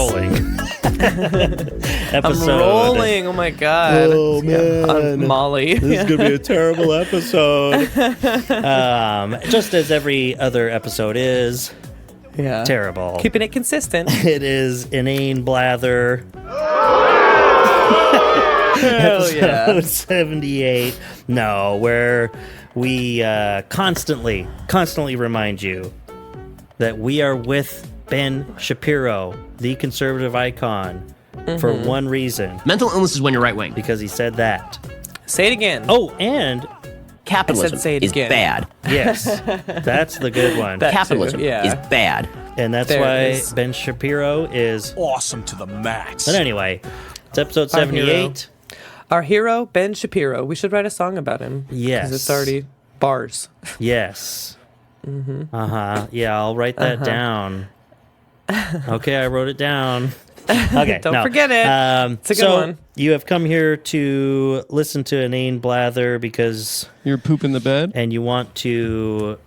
rolling. I'm rolling. Oh my god. Oh man, I'm Molly. This is gonna be a terrible episode. Just as every other episode is. Yeah. Terrible. Keeping it consistent. It is Inane Blather. Hell Episode 78. No, where we constantly remind you that we are with Ben Shapiro, the conservative icon, for one reason. Mental illness is when you're right wing. Because he said that. Say it again. Oh, and Capitalism say it is again. bad. yes, that's the good one. Capitalism too, yeah. is bad. And that's There it why is. Ben Shapiro is awesome to the max. But anyway, it's episode Our 78. Our hero, Ben Shapiro. We should write a song about him. Yes. Because it's already bars. Yes. Yeah, I'll write that down. Okay, I wrote it down. Okay, Don't forget it. It's a good one. You have come here to listen to Inane Blather because You're pooping the bed? and you want to,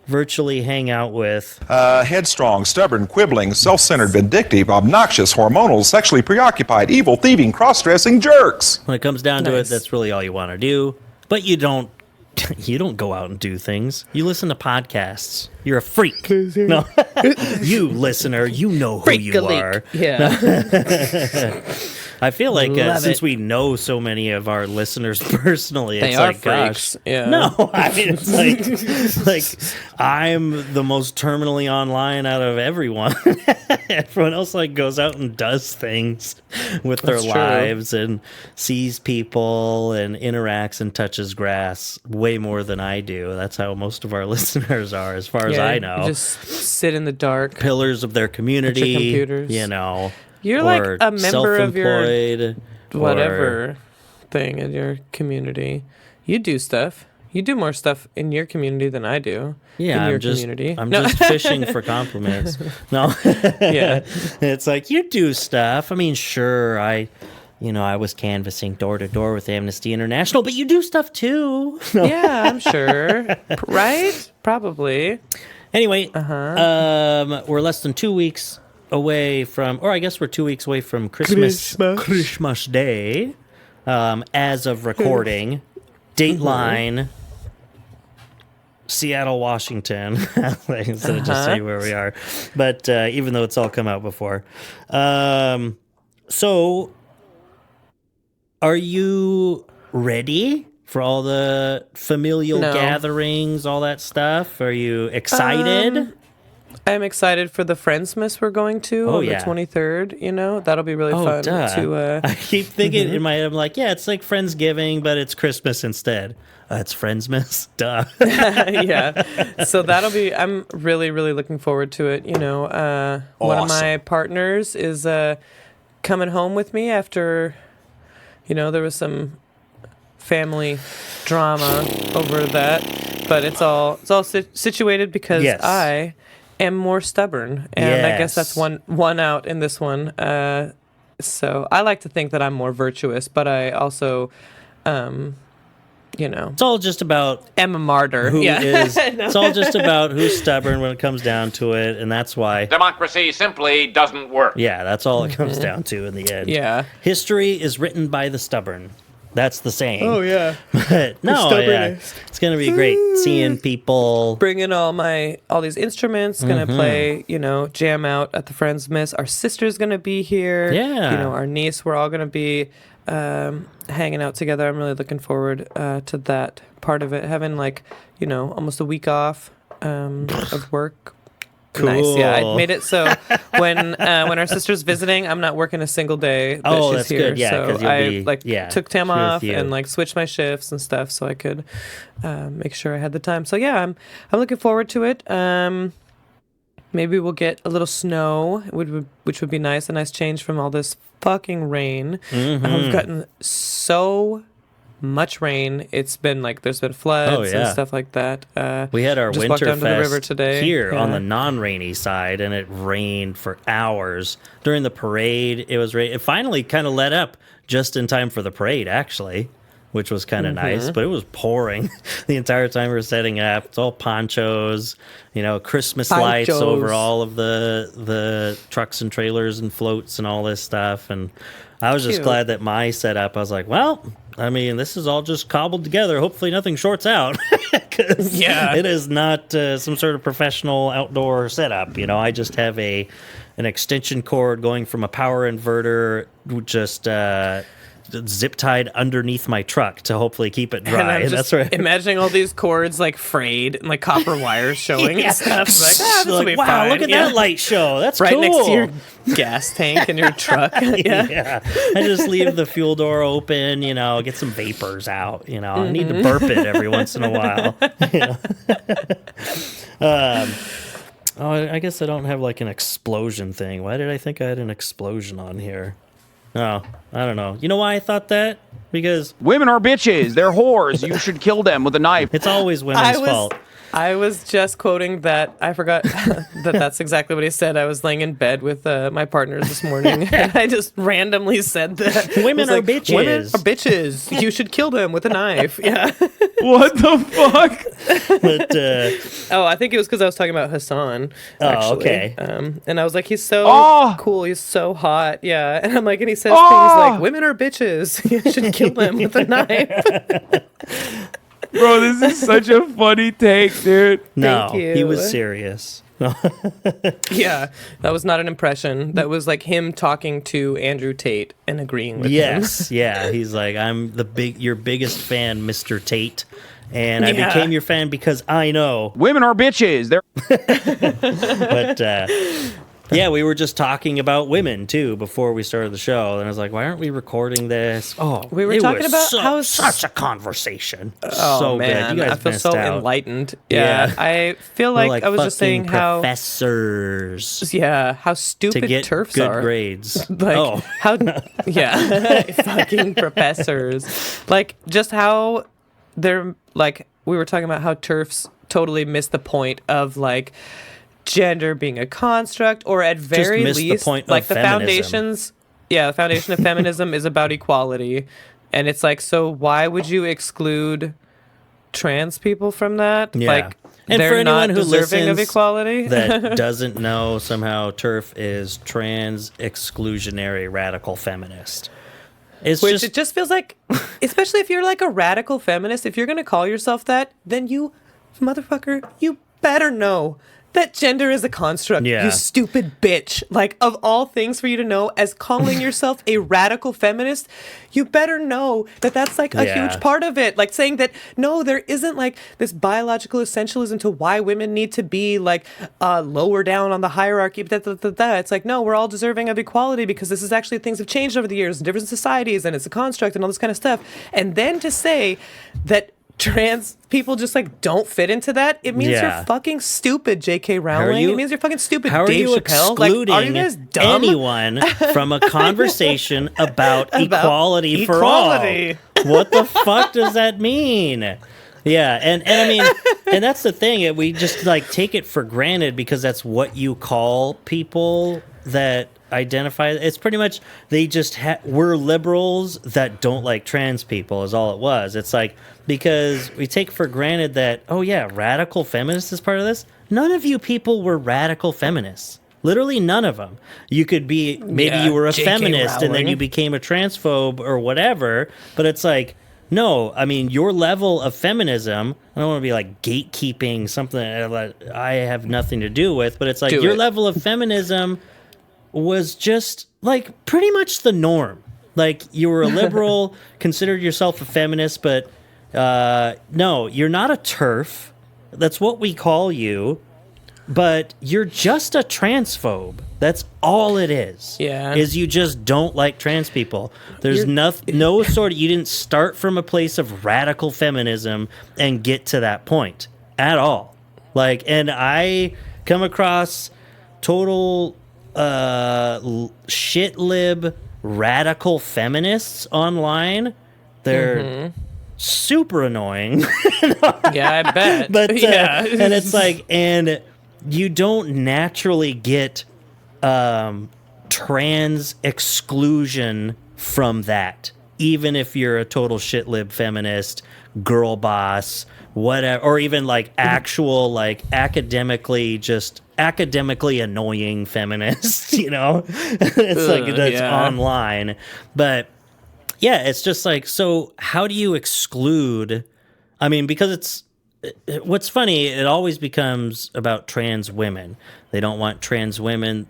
virtually hang out with. Headstrong, stubborn, quibbling, self-centered, vindictive, obnoxious, hormonal, sexually preoccupied, evil, thieving, cross-dressing jerks. When it comes down to it, Nice. that's really all you want to do. But you don't go out and do things. You listen to podcasts. You're a freak. No. You listener, you know who you are. Yeah. I feel like Love since it. we know so many of our listeners personally, They it's are like, freaks. gosh. Yeah. No, I mean, it's like I'm the most terminally online out of everyone. Everyone else goes out and does things with their That's true. lives and sees people and interacts and touches grass way more than I do. That's how most of our listeners are, as far as I know. You just sit in the dark. Pillars of their community, computers. You're like or a member of your self-employed, whatever thing in your community. You do stuff. You do more stuff in your community than I do. Yeah, in your I'm just community. I'm No. just fishing for compliments. No, Yeah. it's like you do stuff. I mean, sure, I was canvassing door to door with Amnesty International, but you do stuff too. No. Yeah, I'm sure. Right? Probably. Anyway, we're less than 2 weeks away from, or I guess we're 2 weeks away from Christmas Day, as of recording. Dateline, Seattle, Washington, instead of just saying where we are. But even though it's all come out before. So, are you ready for all the familial No. gatherings, all that stuff? Are you excited? I'm excited for the Friendsmas we're going to on the 23rd. That'll be really fun. To I keep thinking in my head, I'm like, yeah, it's like Friendsgiving, but it's Christmas instead. It's Friendsmas. Duh. yeah. So I'm really, really looking forward to it. One of my partners is coming home with me after, there was some family drama over that, but it's all situated because Yes. I am more stubborn, and I guess that's Yes. one out in this one. So I like to think that I'm more virtuous, but I also, It's all just about am a martyr. who yeah. is. It's all just about who's stubborn when it comes down to it, and that's why. Democracy simply doesn't work. Yeah, that's all it comes down to in the end. Yeah. History is written by the stubborn. That's the saying. Oh yeah. But no, yeah, it's gonna be great seeing people. Bringing all these instruments, gonna play, jam out at the Friendsmas. Our sister's gonna be here. Yeah. Our niece. We're all gonna be hanging out together. I'm really looking forward to that part of it. Having almost a week off of work. Cool. Nice. Yeah, I made it so when our sister's visiting, I'm not working a single day that she's that's here. good. Yeah, so 'cause you'll I be- took time with off you. and switched my shifts and stuff so I could make sure I had the time. So yeah, I'm looking forward to it. Maybe we'll get a little snow, which would be nice. A nice change from all this fucking rain. We've gotten so much rain. It's been there's been floods and stuff like that. We had our just walked down to the river Winterfest today. here on Yeah. the non-rainy side, and it rained for hours. During the parade, it was rain. It finally kind of let up just in time for the parade, actually. which was kind of nice, but it was pouring the entire time we were setting up. It's all ponchos, Christmas lights over all of the trucks and trailers and floats and all this stuff. And I was just glad that my setup, I was like, well, I mean, this is all just cobbled together. Hopefully nothing shorts out. Because it is not some sort of professional outdoor setup. I just have an extension cord going from a power inverter, just zip tied underneath my truck to hopefully keep it dry. And I'm just That's right. imagining all these cords like frayed and like copper wires showing and stuff. Like, this will be wow, fine. look at that light show. That's right cool. next to your gas tank in your truck. Yeah. I just leave the fuel door open, get some vapors out, I need to burp it every once in a while. I guess I don't have like an explosion thing. Why did I think I had an explosion on here? Oh, I don't know. You know why I thought that? Because women are bitches. They're whores. You should kill them with a knife. It's always women's fault. I was just quoting that. I forgot that's exactly what he said. I was laying in bed with my partners this morning, and I just randomly said that. Women are bitches. Women are bitches. You should kill them with a knife. Yeah. What the fuck? But, I think it was because I was talking about Hassan. Actually. Oh, okay. And I was like, he's so cool. He's so hot. Yeah. And I'm like, and he says things like, women are bitches. You should kill them with a knife. Bro, this is such a funny take, dude. No, Thank you. he was serious. Yeah, that was not an impression. That was like him talking to Andrew Tate and agreeing with him. Yes, yeah. He's like, I'm your biggest fan, Mr. Tate. And I became your fan because I know. Women are bitches. They're But, yeah, we were just talking about women, too, before we started the show. And I was like, why aren't we recording this? Oh, we were talking about such a conversation. Oh, so man, good. You guys I feel missed so out. enlightened. Yeah, I feel like I was just saying how professors how stupid to get turfs good are. grades. Like how fucking professors. Like just how they're like we were talking about how turfs totally miss the point of like gender being a construct, or at very least least the point like of the feminism. the foundation of feminism is about equality. And it's like, so why would you exclude trans people from that? Yeah. Like And they're for anyone not who deserving of listens equality. that doesn't know, somehow TERF is trans exclusionary radical feminist. It's Which just it just feels like, especially if you're like a radical feminist, if you're going to call yourself that, then you, motherfucker, you better know that gender is a construct, Yeah. you stupid bitch. Like, of all things for you to know, as calling yourself a radical feminist, you better know that that's like a Yeah. huge part of it. Like saying that, no, there isn't like this biological essentialism to why women need to be like lower down on the hierarchy. It's like, no, we're all deserving of equality because this is actually things have changed over the years in different societies and it's a construct and all this kind of stuff. And then to say that trans people just like don't fit into that, it means Yeah. you're fucking stupid, J.K. Rowling. It means you're fucking stupid, How are Dave you Chappelle. excluding Like, are you guys dumb? anyone from a conversation about equality for equality. all? What the fuck does that mean? Yeah, and I mean, and that's the thing. We just like take it for granted because that's what you call people that identify. It's pretty much they just we're liberals that don't like trans people is all it was. It's like because we take for granted that, oh yeah, radical feminist is part of this. None of you people were radical feminists. Literally none of them. You could be, maybe you were a J.K. feminist and then Rowling. you became a transphobe or whatever, but it's like, no, I mean, your level of feminism, I don't want to be like gatekeeping something that I have nothing to do with, but it's like your level of feminism was just like pretty much the norm. Like you were a liberal, considered yourself a feminist, but no, you're not a TERF. That's what we call you. But you're just a transphobe. That's all it is. Yeah. Is you just don't like trans people. There's no sort of, you didn't start from a place of radical feminism and get to that point at all. Like, and I come across total shit lib radical feminists online. They're super annoying. Yeah, I bet. But yeah. and it's like, and you don't naturally get trans exclusion from that even if you're a total shit lib feminist, girl boss, whatever, or even like actual like academically annoying feminist, you know, it's like that's online. But yeah, it's just like, so how do you exclude? I mean, because what's funny, it always becomes about trans women. They don't want trans women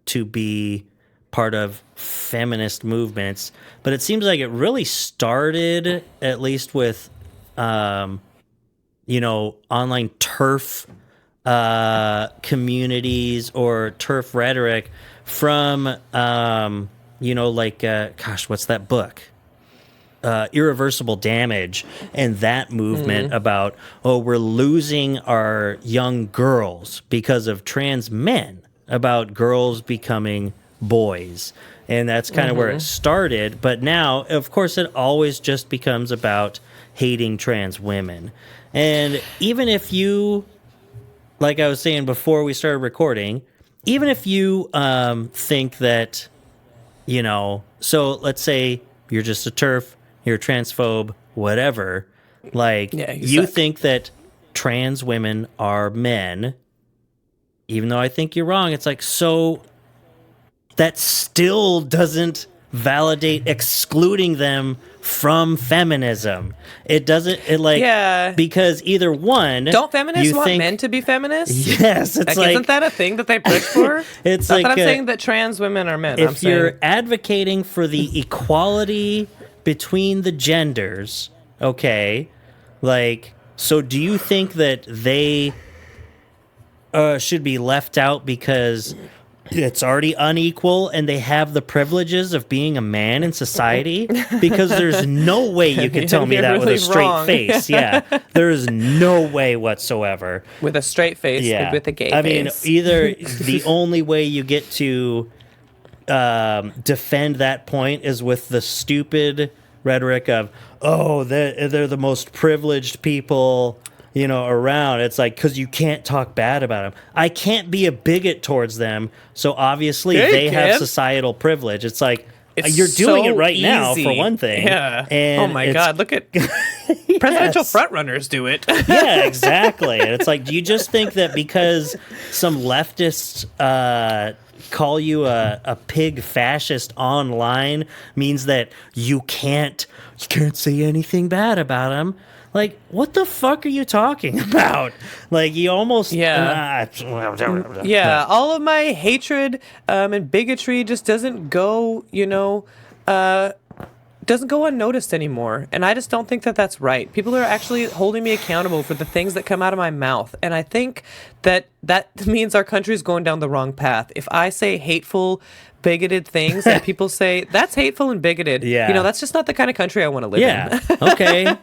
to be part of feminist movements, but it seems like it really started, at least with, you know, online turf communities or turf rhetoric from, you know, like, gosh, what's that book? Irreversible Damage, and that movement about, oh, we're losing our young girls because of trans men, about girls becoming boys. And that's kind of where it started. But now, of course, it always just becomes about hating trans women. And even if you, like I was saying before we started recording, even if you think that, you know, so let's say you're just a TERF, you're a transphobe, whatever, like, you think that trans women are men, even though I think you're wrong. It's like, so that still doesn't validate excluding them from feminism. It doesn't, because either one, don't feminists want men to be feminists? Yes, it's like, isn't that a thing that they push for? It's not like, that I'm saying that trans women are men. If you're advocating for the equality between the genders, okay, like, so do you think that they should be left out because it's already unequal and they have the privileges of being a man in society? Because there's no way you can tell me that really with a straight wrong. face. Yeah, there is no way whatsoever. With a straight face, with a gay face. I mean, either the only way you get to defend that point is with the stupid rhetoric of, oh, they're the most privileged people, you know, around. It's like, because you can't talk bad about them. I can't be a bigot towards them, so obviously they have societal privilege. It's like, you're doing it right now, for one thing. Yeah. And oh my God, look at presidential frontrunners do it. Yeah, exactly. And it's like, do you just think that because some leftists call you a pig fascist online means that you can't say anything bad about them? Like, what the fuck are you talking about? Like, you almost... Yeah, all of my hatred and bigotry just doesn't go, you know, doesn't go unnoticed anymore. And I just don't think that that's right. People are actually holding me accountable for the things that come out of my mouth. And I think that means our country's going down the wrong path. If I say hateful, bigoted things and people say, that's hateful and bigoted, you know, that's just not the kind of country I want to live in. Okay.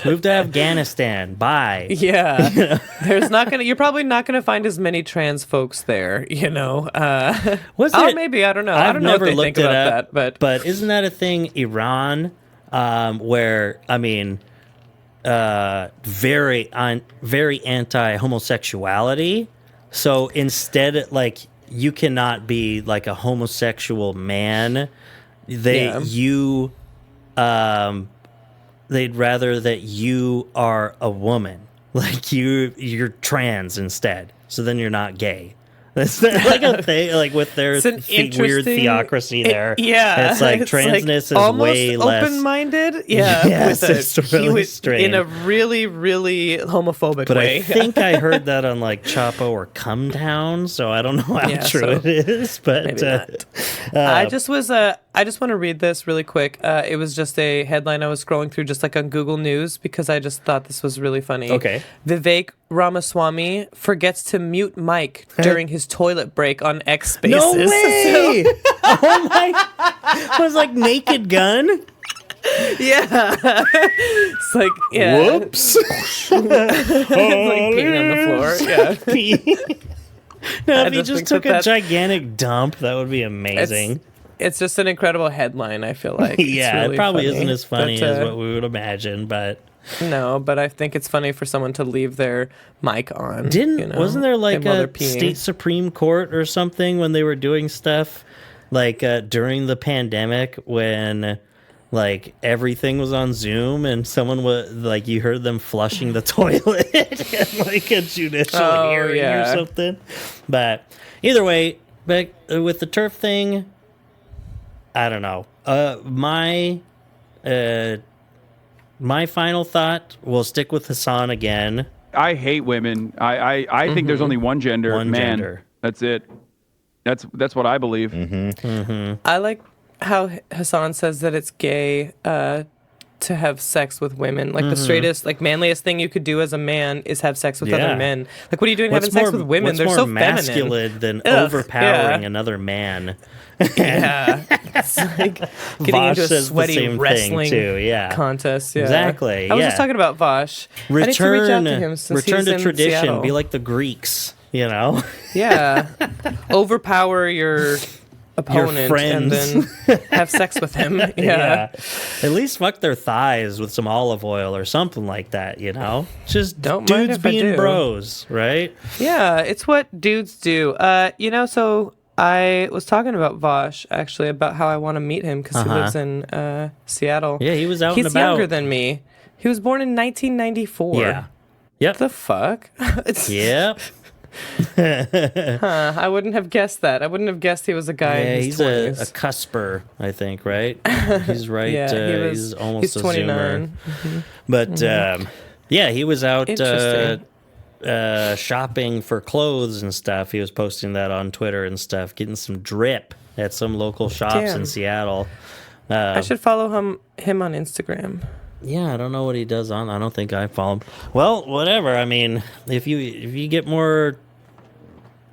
Move to Afghanistan. Bye. Yeah. You're probably not gonna find as many trans folks there, you know. Maybe, I don't know. I don't know what they think about that, but isn't that a thing, Iran, where, I mean, very anti-homosexuality. So instead, like, you cannot be like a homosexual man. They'd rather that you are a woman, like you're trans instead. So then you're not gay. That's like a thing, like with their weird theocracy there. Yeah, it's like transness is way less open-minded. Yeah, yes, it's really strange in a really, really homophobic but way. I think I heard that on like Chapo or Come Down, so I don't know how true it is. But maybe not. I just want to read this really quick. It was just a headline I was scrolling through, just like on Google News, because I just thought this was really funny. Okay, Vivek Ramaswamy forgets to mute mic during his toilet break on X Spaces. No way! Oh my! It was like Naked Gun. Yeah. It's like, yeah. Whoops. It's like peeing on the floor. Yeah. No, if he just took a gigantic dump, that would be amazing. It's just an incredible headline, I feel like. Yeah, really it probably funny, isn't as funny as what we would imagine, but... No, but I think it's funny for someone to leave their mic on. Wasn't there like a state Supreme Court or something when they were doing stuff like during the pandemic when like everything was on Zoom and someone was like, you heard them flushing the toilet in like a judicial hearing or something. But either way, back with the turf thing, I don't know. My final thought will stick with Hassan again. I hate women. I think there's only one gender, One man. gender. That's it. That's what I believe. I like how Hassan says that it's gay to have sex with women. Like the straightest, like manliest thing you could do as a man is have sex with other men. Like, what are you doing having sex with women? They're so masculine than overpowering another man. Yeah, it's like getting into a sweaty wrestling contest. Yeah, exactly. I was just talking about Vosh. I need to reach out to him since return he's to in tradition. Seattle. Be like the Greeks, you know. Yeah, overpower your opponent friends. and then have sex with him. Yeah. At least fuck their thighs with some olive oil or something like that, you know? Just Don't mind dudes if I being do. bros, right? Yeah, it's what dudes do. So I was talking about Vosh, actually, about how I want to meet him because he lives in Seattle. Yeah, he was out He's and about. younger than me. He was born in 1994. Yeah. Yep. The fuck? Yep. I wouldn't have guessed that. I wouldn't have guessed he was a guy in his he's 20s. a cusper, I think, right? He's right. Yeah, he's almost he's a 29. Zoomer. But, he was out Interesting. shopping for clothes and stuff. He was posting that on Twitter and stuff, getting some drip at some local shops in Seattle. I should follow him on Instagram. Yeah, I don't know what he does on. I don't think I follow him. Well, whatever. I mean, if you get more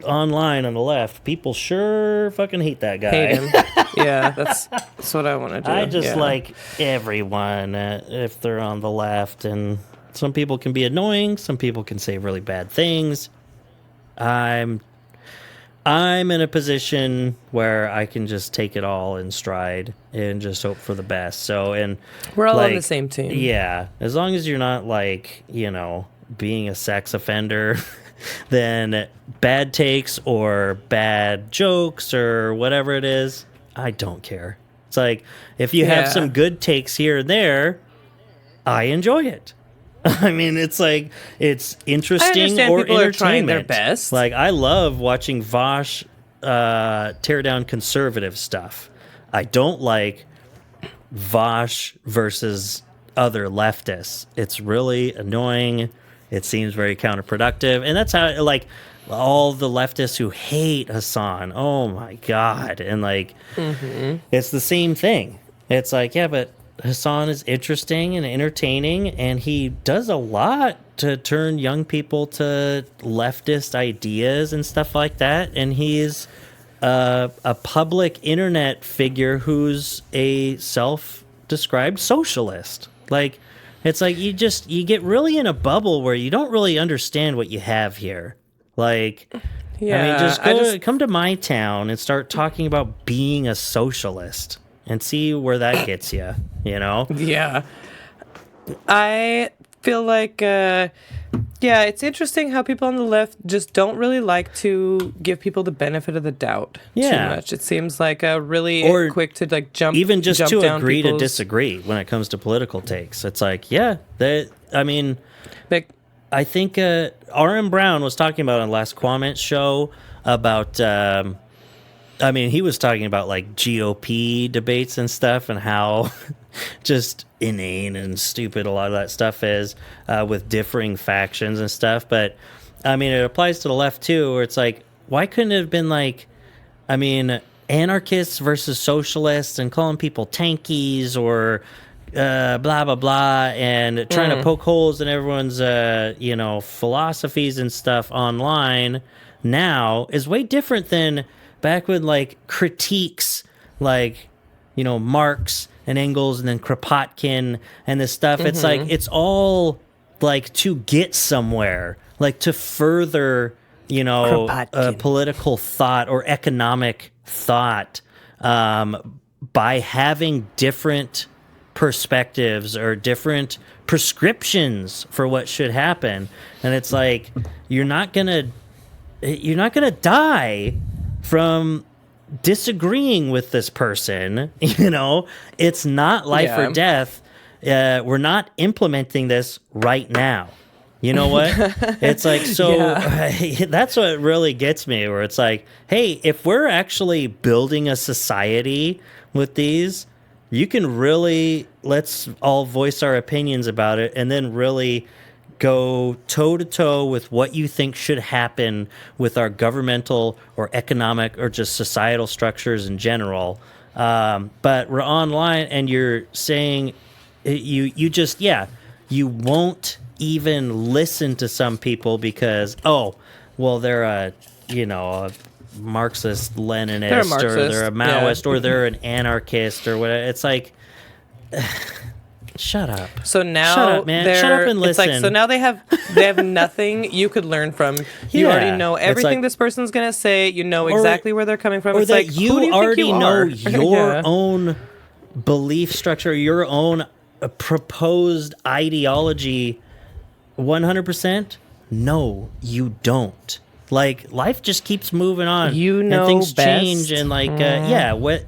online on the left, people sure fucking hate that guy. Hate him. Yeah, that's what I want to do. I just yeah. like everyone if they're on the left, and some people can be annoying. Some people can say really bad things. I'm in a position where I can just take it all in stride and just hope for the best. So, and We're all on the same team. Yeah, as long as you're not like, being a sex offender, then bad takes or bad jokes or whatever it is, I don't care. It's like if you have some good takes here and there, I enjoy it. I mean, it's like, it's interesting or people are trying their entertainment. best. Like, I love watching Vosh tear down conservative stuff. I don't like Vosh versus other leftists. It's really annoying. It seems very counterproductive. And that's how, like, all the leftists who hate Hassan, oh my God. And, like, it's the same thing. It's like, yeah, but Hassan is interesting and entertaining, and he does a lot to turn young people to leftist ideas and stuff like that. And he's a public internet figure who's a self-described socialist. Like, it's like you get really in a bubble where you don't really understand what you have here. Like, come to my town and start talking about being a socialist. And see where that gets you, you know? Yeah. I feel like, it's interesting how people on the left just don't really like to give people the benefit of the doubt too much. It seems like really quick to like jump to down agree to people's... disagree when it comes to political takes. It's like, I think R.M. Brown was talking about on the last Quament show about... he was talking about like GOP debates and stuff and how just inane and stupid a lot of that stuff is with differing factions and stuff. But it applies to the left too, where it's like, why couldn't it have been like, anarchists versus socialists and calling people tankies or blah, blah, blah, and trying to poke holes in everyone's, philosophies and stuff online now is way different than back when, like, critiques, like, Marx and Engels and then Kropotkin and this stuff, it's like, it's all, like, to get somewhere, like, to further, political thought or economic thought by having different perspectives or different prescriptions for what should happen. And it's like, you're not gonna die from disagreeing with this person, you know, it's not life or death. We're not implementing this right now. You know what? It's like, so that's what really gets me, where it's like, hey, if we're actually building a society with these, you can really, let's all voice our opinions about it and then really go toe to toe with what you think should happen with our governmental or economic or just societal structures in general. But we're online and you're saying you just, you won't even listen to some people because, they're a Marxist Leninist, or they're a Maoist, or they're an anarchist, or whatever. It's like, shut up. So now, shut up, man. Shut up and listen. It's like, so now they have nothing you could learn from. You already know everything this person's gonna say. You know exactly where they're coming from. Or it's that like, you who do you already think you know are? your own belief structure, your own proposed ideology. 100%? No, you don't. Like, life just keeps moving on. You know, and things best. change, and like,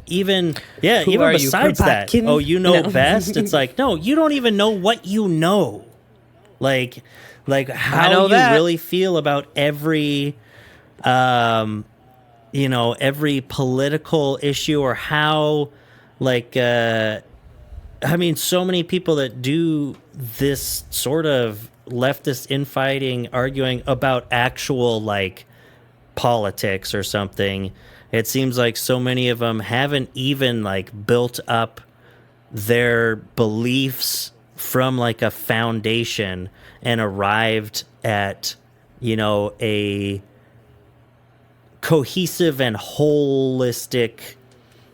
even besides that, you know best. It's like, no, you don't even know what you know. Like how you really feel about every, every political issue, or how, like, so many people that do this sort of leftist infighting, arguing about actual like politics or something. It seems like so many of them haven't even like built up their beliefs from like a foundation and arrived at, a cohesive and holistic,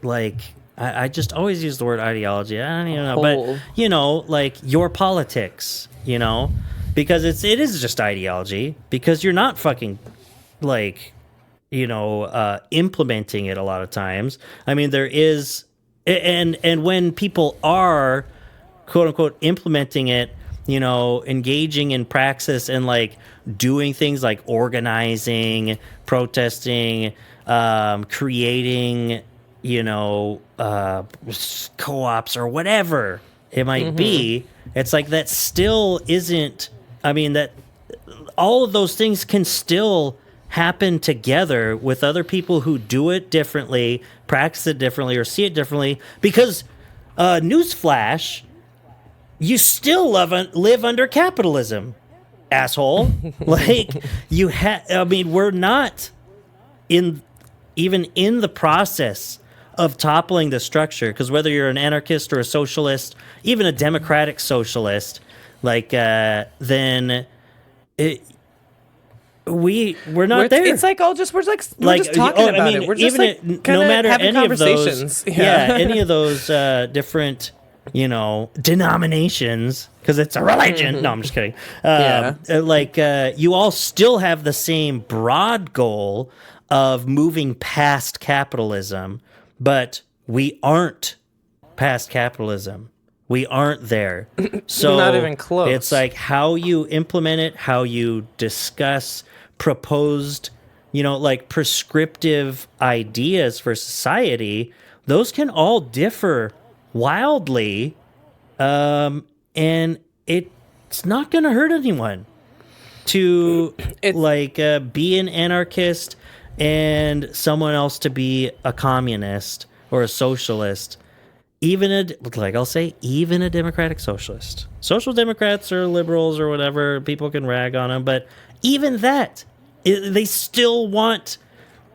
like, I just always use the word ideology. I don't even know, but like your politics, because it is just ideology, because you're not fucking like, implementing it a lot of times. I mean, there is, and when people are quote unquote implementing it, engaging in praxis and like doing things like organizing, protesting, creating, co-ops or whatever it might be, it's like that still isn't, that all of those things can still happen together with other people who do it differently, practice it differently, or see it differently, because newsflash, you still live under capitalism, asshole. Like, we're not even in the process of toppling the structure, because whether you're an anarchist or a socialist, even a democratic socialist, like, then we're not there. It's like we're just talking about it. We're just like no matter having any of those, conversations. any of those different, denominations, because it's a religion. No, I'm just kidding. You all still have the same broad goal of moving past capitalism, but we aren't past capitalism. We aren't there. So not even close. It's like how you implement it, how you discuss proposed, like prescriptive ideas for society. Those can all differ wildly, and it's not going to hurt anyone to be an anarchist and someone else to be a communist or a socialist. Even a democratic socialist. Social democrats or liberals or whatever, people can rag on them, but even that, they still want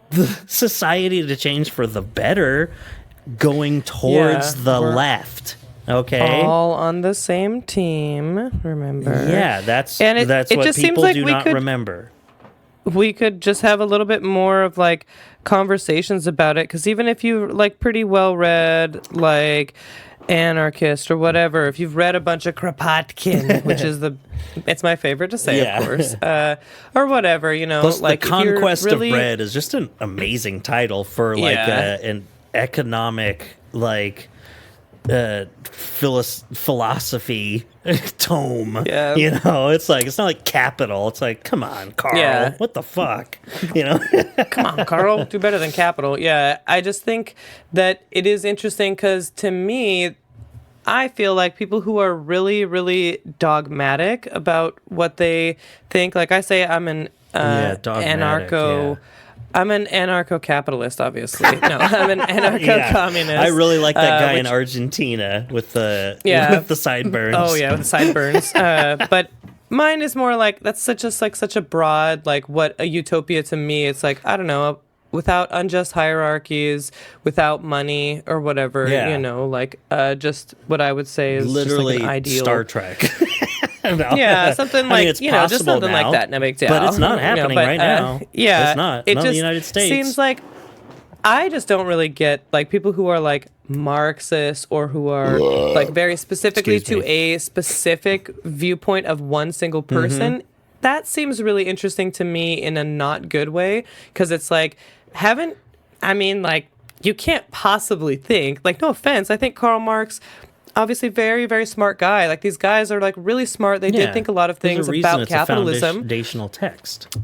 the society to change for the better, going towards the left. Okay, all on the same team. Remember? Yeah, that's what people do not remember. We could just have a little bit more of like conversations about it, because even if you like pretty well read like anarchist or whatever, if you've read a bunch of Kropotkin, which is it's my favorite to say, of course, or whatever, Plus, like the Conquest of Bread is just an amazing title for like an economic, like, philosophy tome. Yeah. You know, it's like, it's not like Capital. It's like, come on, Carl. Yeah. What the fuck? You know? Come on, Carl, do better than Capital. Yeah, I just think that it is interesting because to me, I feel like people who are really, really dogmatic about what they think, like I say, I'm an dogmatic, anarcho. I'm an anarcho-capitalist, obviously. No, I'm an anarcho-communist. I really like that guy in Argentina with the sideburns. Oh yeah, with the sideburns. But mine is more like that's such a broad, like what a utopia to me. It's like, I don't know, without unjust hierarchies, without money or whatever. Yeah. You know, like just what I would say is literally just like an ideal Star Trek. No. Yeah, something like, it's you know, just possible something now, like that. No big deal. but it's not happening right now. Yeah, it's not. It Not in the just United States. seems like I just don't really get like people who are like Marxists or who are like very specifically Excuse to me. a specific viewpoint of one single person. Mm-hmm. That seems really interesting to me in a not good way because it's like you can't possibly think, like, no offense, I think Karl Marx, obviously very, very smart guy. Like, these guys are like really smart. They did think a lot of There's things a reason about it's capitalism. a foundational text.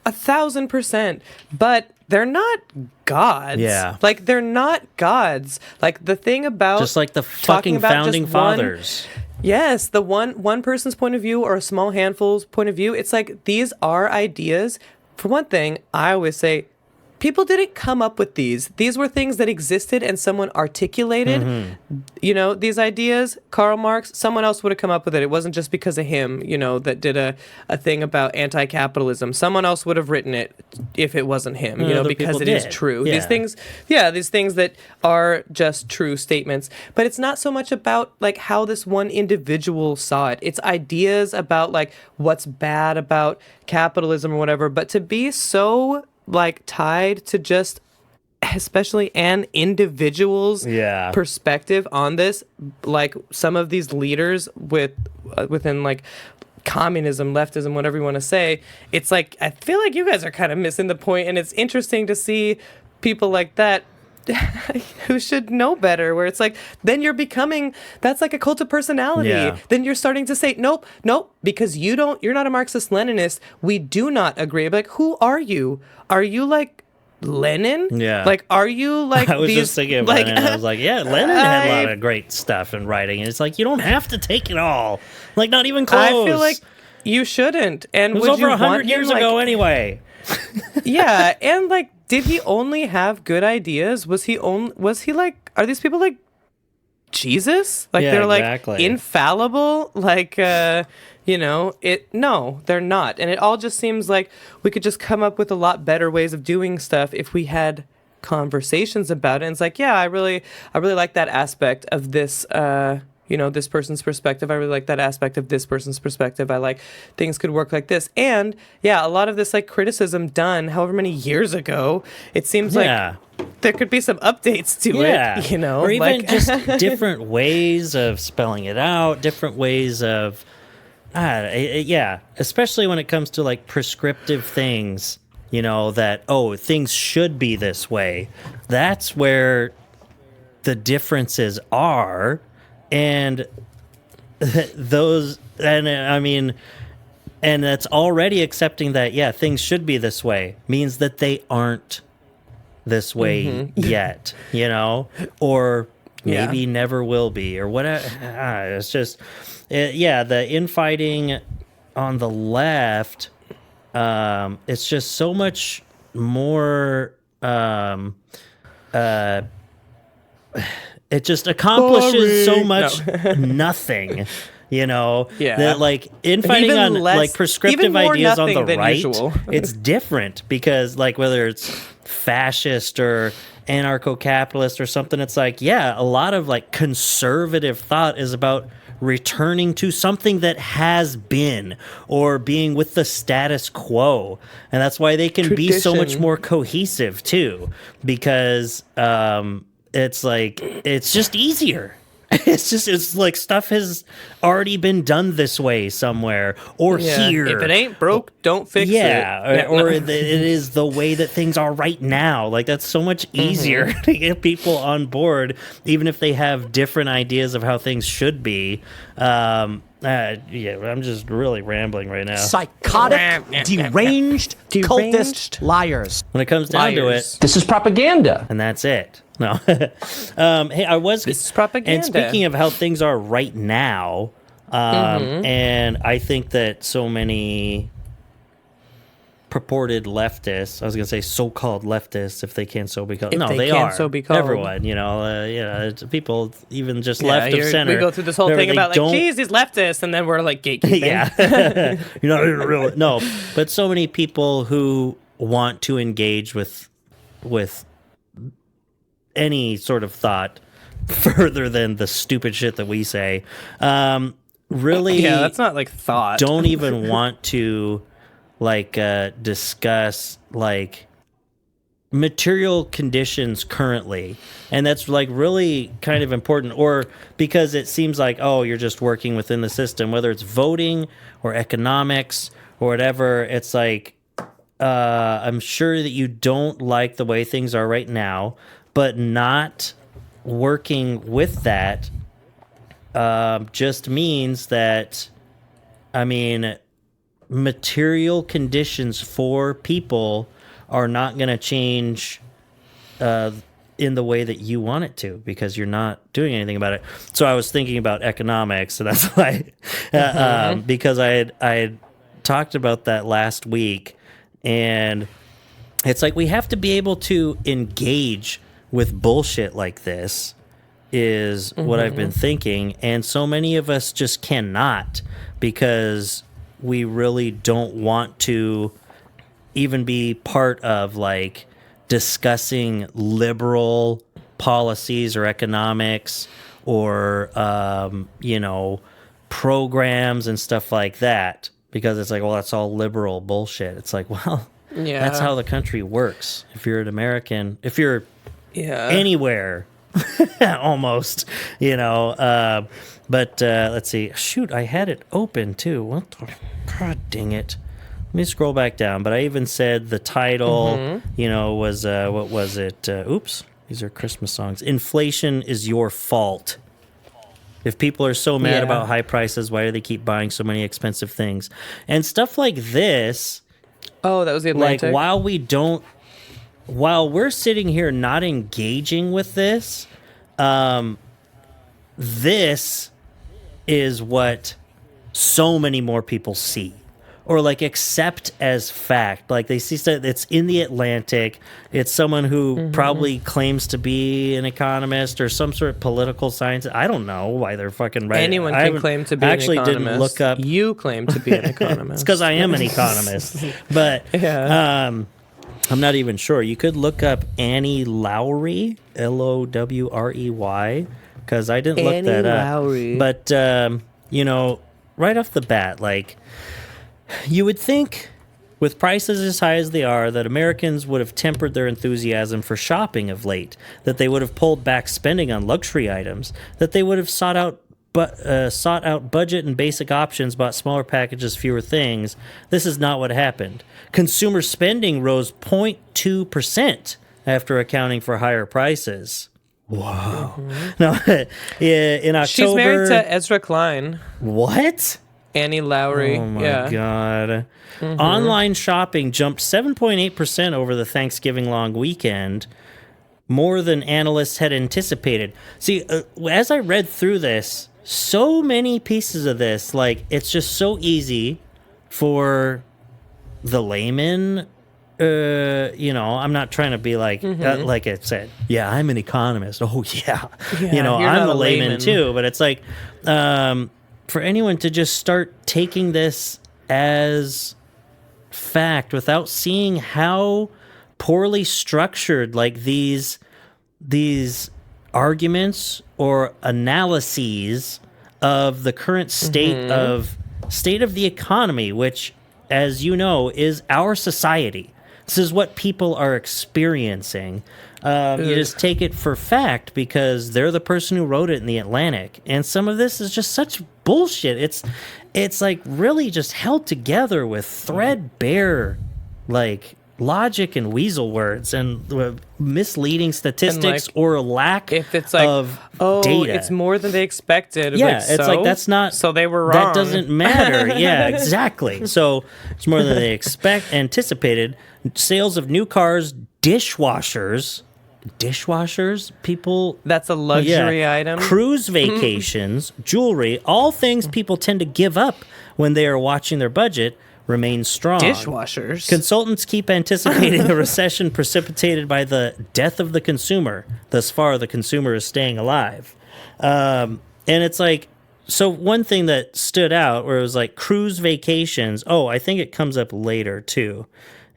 1,000%. But they're not gods. Yeah. Like, they're not gods. Like, the thing about Just like the talking fucking about founding just one- fathers. Yes, the one person's point of view or a small handful's point of view. It's like these are ideas. For one thing, I always say people didn't come up with these. These were things that existed and someone articulated. Mm-hmm. You know, these ideas, Karl Marx, someone else would have come up with it. It wasn't just because of him, you know, that did a thing about anti-capitalism. Someone else would have written it if it wasn't him, you know, Other because people it is did. true. Yeah. These things that are just true statements. But it's not so much about like how this one individual saw it. It's ideas about like what's bad about capitalism or whatever. But to be so like tied to just especially an individual's perspective on this, like some of these leaders within like communism, leftism, whatever you want to say, it's like I feel like you guys are kind of missing the point, and it's interesting to see people like that who should know better, where it's like then you're becoming, that's like a cult of personality. Then you're starting to say nope, because you're not a Marxist Leninist, we do not agree. Like, who are you? Are you like Lenin? Like, are you like I was these, just thinking about like, Lenin. I was like, yeah, Lenin had a lot of great stuff in writing. And it's like, you don't have to take it all. Like, not even close. I feel like you shouldn't. And it was would over you 100 want years him, ago like, anyway. Yeah, and like, did he only have good ideas? Was he like, are these people like Jesus? Like, they're like infallible? Like, you know, no, they're not. And it all just seems like we could just come up with a lot better ways of doing stuff if we had conversations about it. And it's like, yeah, I really like that aspect of this, you know, this person's perspective. I really like that aspect of this person's perspective. I like things could work like this. And yeah, a lot of this like criticism done however many years ago, it seems like there could be some updates to it, you know, or even like just different ways of spelling it out, different ways of, especially when it comes to like prescriptive things, you know, that, oh, things should be this way. That's where the differences are. And those, and I mean, and that's already accepting that, yeah, things should be this way means that they aren't this way yet, you know, or maybe never will be, or whatever. It's just, the infighting on the left, it's just so much more, it just accomplishes so much nothing, you know, that like infighting even on less, like prescriptive ideas on the right, usual. it's different because like whether it's fascist or anarcho-capitalist or something, it's like, a lot of like conservative thought is about returning to something that has been or being with the status quo. And that's why they can be so much more cohesive too, because, it's like, it's just easier. It's like stuff has already been done this way somewhere or here. If it ain't broke, don't fix it. Or it is the way that things are right now. Like, that's so much easier to get people on board, even if they have different ideas of how things should be. I'm just really rambling right now. Psychotic, deranged, cultist liars. When it comes down to it, This is propaganda. and that's it. No. Hey, This is propaganda. And speaking of how things are right now, and I think that so many purported leftists, I was going to say so-called leftists, if they can so be called. If No, they they can are. so be called. Everyone, it's people even just left of center. We go through this whole They thing about don't- geez, these leftists, and then we're like gatekeeping. Yeah. You're not even really. No, but so many people who want to engage with any sort of thought further than the stupid shit that we say, really Yeah, that's not like thought. don't even want to discuss material conditions currently. And that's really kind of important, or because it seems like, oh, you're just working within the system, whether it's voting or economics or whatever. It's like, I'm sure that you don't like the way things are right now, but not working with that just means that, material conditions for people are not going to change in the way that you want it to, because you're not doing anything about it. So I was thinking about economics, and that's why, because I had talked about that last week, and it's like we have to be able to engage with bullshit like this is what I've been thinking. And so many of us just cannot, because we really don't want to even be part of discussing liberal policies or economics or, programs and stuff like that, because it's like, well, that's all liberal bullshit. It's like, well, that's how the country works. If you're an American, if you're anywhere, almost, but let's see. Shoot, I had it open too. What the, God dang it. Let me scroll back down. But I even said the title, was, what was it? Oops, these are Christmas songs. Inflation is your fault. If people are so mad about high prices, why do they keep buying so many expensive things? And stuff like this. Oh, that was the Atlantic. While we're sitting here not engaging with this, this is what so many more people see or accept as fact. They see that it's in the Atlantic. It's someone who probably claims to be an economist or some sort of political science. I don't know why they're fucking right. Anyone can claim to be an economist. Didn't look up. You claim to be an economist. It's because I am an economist. But I'm not even sure. You could look up Annie Lowrey, Lowrey, because I didn't look that up. Lowrey. But, right off the bat, you would think with prices as high as they are that Americans would have tempered their enthusiasm for shopping of late, that they would have pulled back spending on luxury items, that they would have sought out budget and basic options, bought smaller packages, fewer things. This is not what happened. Consumer spending rose 0.2% after accounting for higher prices. Wow. No, in October. She's married to Ezra Klein. What? Annie Lowrey. Oh my God. Online shopping jumped 7.8% over the Thanksgiving long weekend, more than analysts had anticipated. See, as I read through this, so many pieces of this, it's just so easy for the layman. I'm not trying to be like it said, yeah, I'm an economist. Oh yeah. I'm a layman too, but it's for anyone to just start taking this as fact without seeing how poorly structured these arguments or analyses of the current state of the economy, which, as you know, is our society. This is what people are experiencing. You just take it for fact because they're the person who wrote it in the Atlantic. And some of this is just such bullshit. It's like really just held together with threadbare, like logic and weasel words and misleading statistics or lack if it's like, of oh, data. it's more than they expected. Yeah, like, it's like that's not. So they were wrong. That doesn't matter. Yeah, exactly. So it's more than they anticipated. Sales of new cars, dishwashers, people. That's a luxury item. Cruise vacations, jewelry, all things people tend to give up when they are watching their budget remain strong. Dishwashers. Consultants keep anticipating a recession precipitated by the death of the consumer. Thus far, the consumer is staying alive. And it's like, so one thing that stood out where it was like cruise vacations. Oh, I think it comes up later too.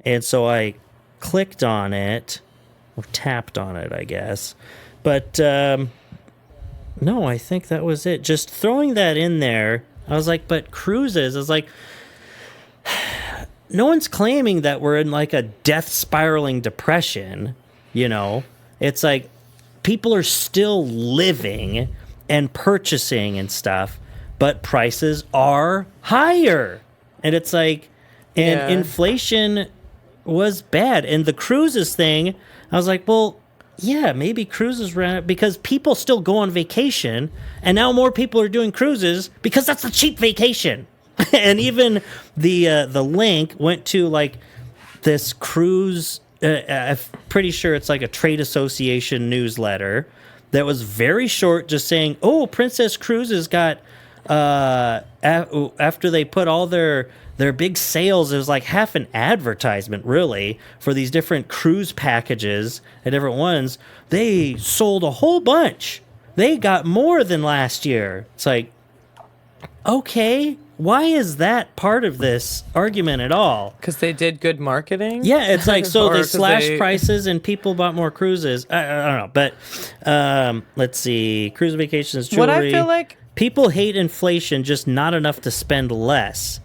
And so I clicked on it, or tapped on it, I guess. But no, I think that was it. Just throwing that in there, I was like, but cruises, I was like, no one's claiming that we're in like a death spiraling depression, you know? It's like people are still living and purchasing and stuff, but prices are higher. And it's like, and inflation was bad. And the cruises thing, I was like, well, yeah, maybe cruises ran out because people still go on vacation, and now more people are doing cruises because that's a cheap vacation. And even the link went to like this cruise. I'm pretty sure it's like a trade association newsletter that was very short, just saying, "Oh, Princess Cruises got after they put all their big sales." It was like half an advertisement, really, for these different cruise packages and different ones. They sold a whole bunch. They got more than last year. It's like, okay. Why is that part of this argument at all? Because they did good marketing? Yeah, it's like, so they slashed they... prices and people bought more cruises. I don't know, but let's see. Cruise vacations, jewelry. What I feel like... People hate inflation, just not enough to spend less.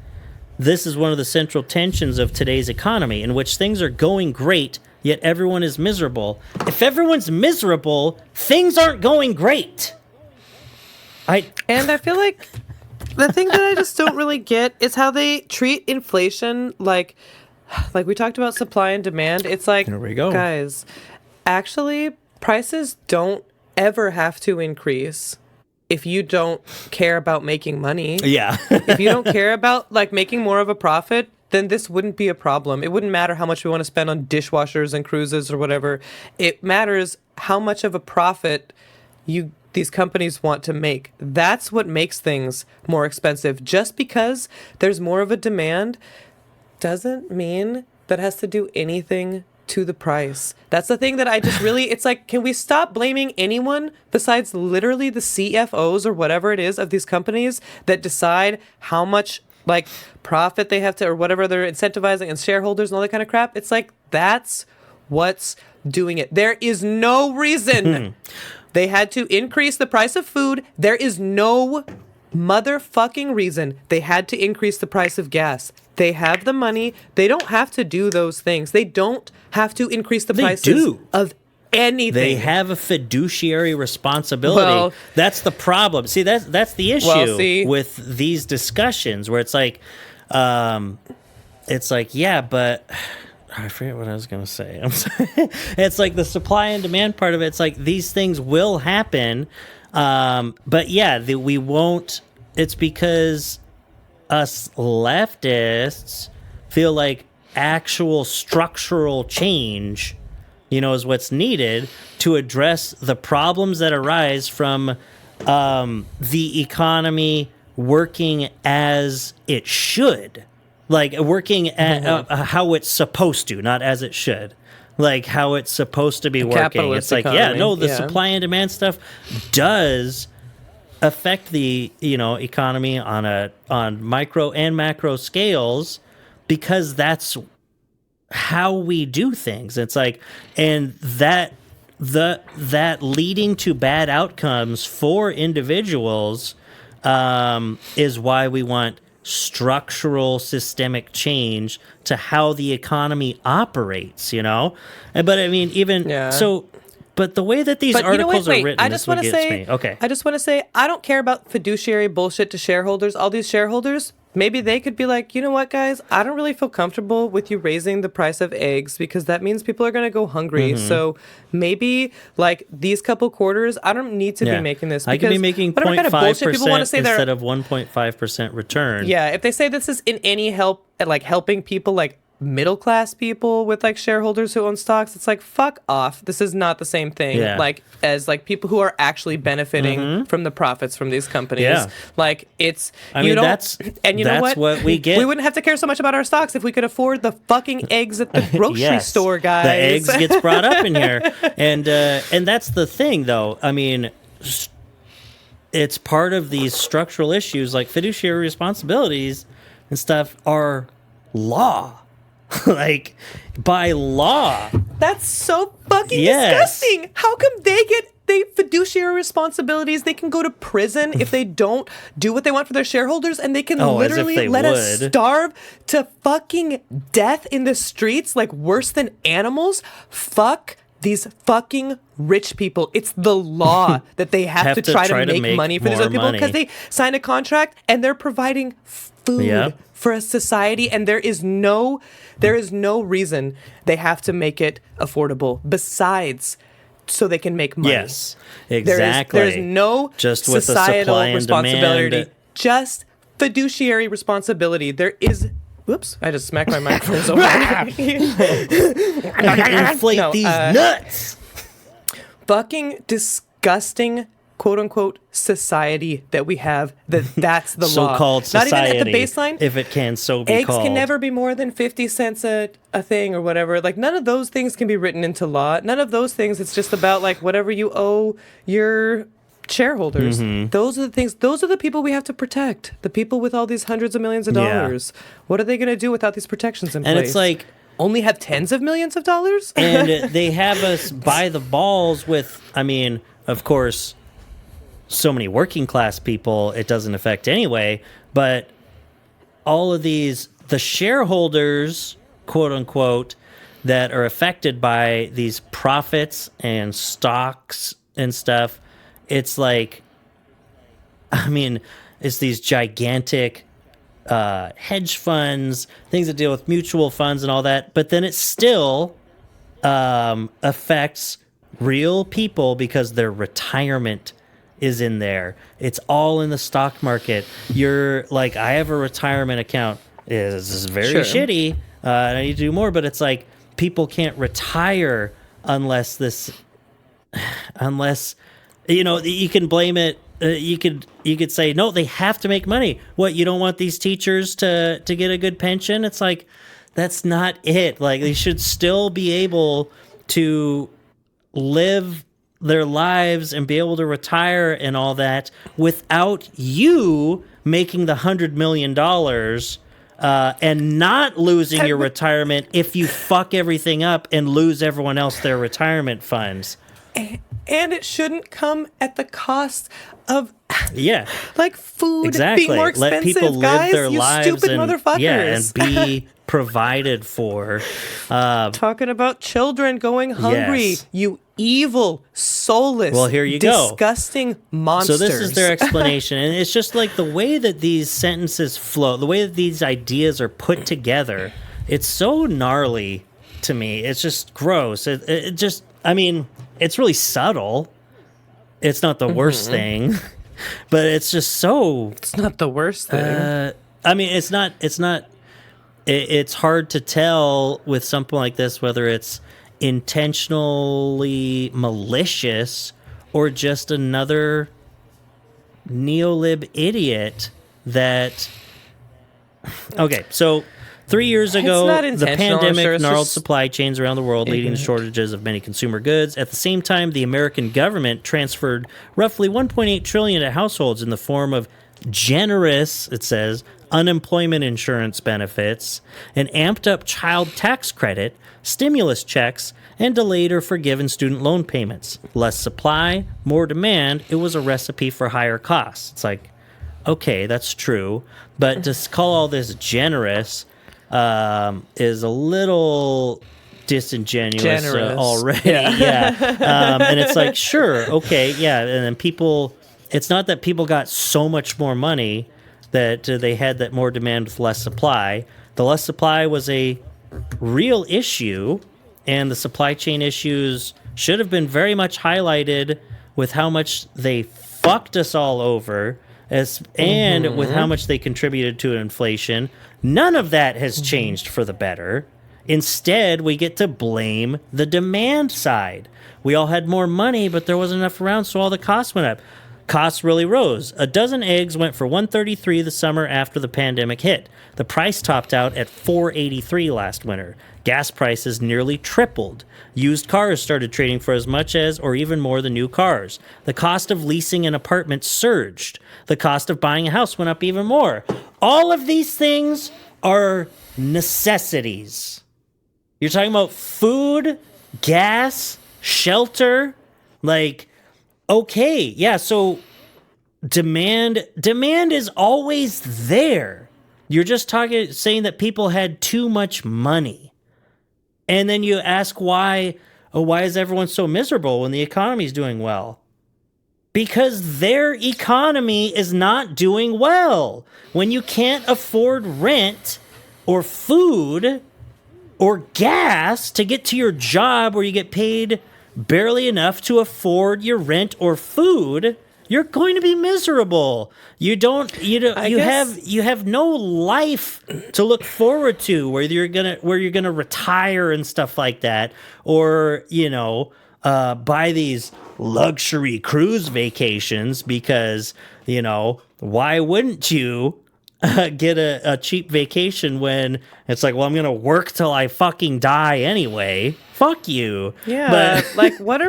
This is one of the central tensions of today's economy, in which things are going great, yet everyone is miserable. If everyone's miserable, things aren't going great. And I feel like... The thing that I just don't really get is how they treat inflation like we talked about supply and demand. It's like, there we go. Guys, actually, prices don't ever have to increase if you don't care about making money. Yeah. If you don't care about like making more of a profit, then this wouldn't be a problem. It wouldn't matter how much we want to spend on dishwashers and cruises or whatever. It matters how much of a profit these companies want to make. That's what makes things more expensive. Just because there's more of a demand doesn't mean that has to do anything to the price. That's the thing that I just really, it's like, can we stop blaming anyone besides literally the CFOs or whatever it is of these companies that decide how much like profit they have to, or whatever they're incentivizing, and shareholders and all that kind of crap? It's like, that's what's doing it. There is no reason they had to increase the price of food. There is no motherfucking reason they had to increase the price of gas. They have the money. They don't have to do those things. They don't have to increase the prices of anything. They have a fiduciary responsibility. Well, that's the problem. See, that's the issue with these discussions where it's like, yeah, but I forget what I was going to say. I'm sorry. It's like the supply and demand part of it. It's like these things will happen. But yeah, we won't. It's because us leftists feel like actual structural change, is what's needed to address the problems that arise from the economy working as it should. Like working at how it's supposed to, not as it should. Like how it's supposed to be working. It's like, economy. The supply and demand stuff does affect the economy on micro and macro scales because that's how we do things. It's like, and that leading to bad outcomes for individuals is why we want structural systemic change to how the economy operates, But I mean, even so But the way that these But you know what? articles are Wait, written, I this just what want to gets say, me. Okay. I just want to say, I don't care about fiduciary bullshit to shareholders. All these shareholders, maybe they could be like, you know what, guys, I don't really feel comfortable with you raising the price of eggs because that means people are going to go hungry. Mm-hmm. So maybe like these couple quarters, I don't need to be making this. I could be making whatever kind of bullshit people want to 0.5% say they're instead of 1.5% return. yeah, if they say this is in any help at like helping people like middle class people with like shareholders who own stocks, it's like fuck off. This is not the same thing. Yeah. Like as like people who are actually benefiting from the profits from these companies. Yeah. Like it's I you mean, don't that's- and you know that's what? what we get. We wouldn't have to care so much about our stocks if we could afford the fucking eggs at the grocery Yes. store, guys. The eggs gets brought up in here, and that's the thing, though. I mean, it's part of these structural issues, like fiduciary responsibilities and stuff, are law, like by law. That's so fucking Yes. disgusting. How come they get fiduciary responsibilities? They can go to prison if they don't do what they want for their shareholders, and they can Oh, as if literally they let us would. starve to fucking death in the streets, like worse than animals. Fuck these fucking rich people. It's the law that they have, to try to make money for these more other people because money. they signed a contract and they're providing food Yep. for a society, and there is no reason they have to make it affordable besides so they can make money. Yes, exactly. There's no just with the societal supply and responsibility, demand. just fiduciary responsibility. There is. Whoops! I just smacked my microphone so hard. Inflate No, these nuts. Fucking disgusting, quote unquote, society that we have. That's the law. So-called Not society, even at the baseline. if it can so be Eggs called. can never be more than 50 cents a thing or whatever. Like, none of those things can be written into law. None of those things. It's just about, like, whatever you owe your shareholders. Mm-hmm. Those are the things. Those are the people we have to protect. The people with all these hundreds of millions of Yeah. dollars. What are they going to do without these protections in And place? it's like, only have tens of millions of dollars? and they have us by the balls with, I mean, of course, so many working class people it doesn't affect anyway, but all of these, the shareholders, quote unquote, that are affected by these profits and stocks and stuff, it's like, I mean, it's these gigantic hedge funds, things that deal with mutual funds and all that, but then it still affects real people because their retirement is in there. It's all in the stock market. You're like, I have a retirement account. This is very Sure. shitty. I need to do more, but it's like people can't retire unless you know, you can blame it. You could say, no, they have to make money. What, you don't want these teachers to get a good pension? It's like, that's not it. Like, they should still be able to live their lives and be able to retire and all that without you making the $100 million and not losing your retirement if you fuck everything up and lose everyone else their retirement funds. And it shouldn't come at the cost of Yeah, like food exactly. being more expensive, Let people guys. live their you lives stupid and motherfuckers. yeah, and be provided for. Talking about children going hungry. Yes. You evil, soulless, Well, here you go. disgusting monsters. So this is their explanation, and it's just like the way that these sentences flow, the way that these ideas are put together. It's so gnarly to me. It's just gross. It just, I mean, it's really subtle. It's not the worst thing, but it's just so. It's not the worst thing. I mean, it's not. It's hard to tell with something like this whether it's intentionally malicious or just another neolib idiot that. Okay, so 3 years ago, not the intentional, I'm pandemic sure. It's gnarled just supply chains around the world, leading to shortages of many consumer goods. At the same time, the American government transferred roughly $1.8 trillion to households in the form of generous, it says, unemployment insurance benefits, an amped up child tax credit, stimulus checks, and delayed or forgiven student loan payments. Less supply, more demand. It was a recipe for higher costs. It's like, okay, that's true, but to call all this generous is a little disingenuous Generous. already. Yeah. And it's like, sure, okay, yeah. And then people, it's not that people got so much more money that they had that more demand with less supply. The less supply was a real issue, and the supply chain issues should have been very much highlighted with how much they fucked us all over and with how much they contributed to inflation. None of that has changed for the better. Instead, we get to blame the demand side. We all had more money, but there wasn't enough around, so all the costs went up. Costs really rose. A dozen eggs went for $133 the summer after the pandemic hit. The price topped out at $483 last winter. Gas prices nearly tripled. Used cars started trading for as much as or even more than new cars. The cost of leasing an apartment surged. The cost of buying a house went up even more. All of these things are necessities. You're talking about food, gas, shelter, like, okay, yeah, so demand is always there. You're just saying that people had too much money. And then you ask why is everyone so miserable when the economy is doing well? Because their economy is not doing well. When you can't afford rent or food or gas to get to your job where you get paid barely enough to afford your rent or food, you're going to be miserable. You have no life to look forward to where you're gonna retire and stuff like that, or buy these luxury cruise vacations because why wouldn't you get a cheap vacation when it's like, well, I'm gonna work till I fucking die anyway. Fuck you. Yeah, but what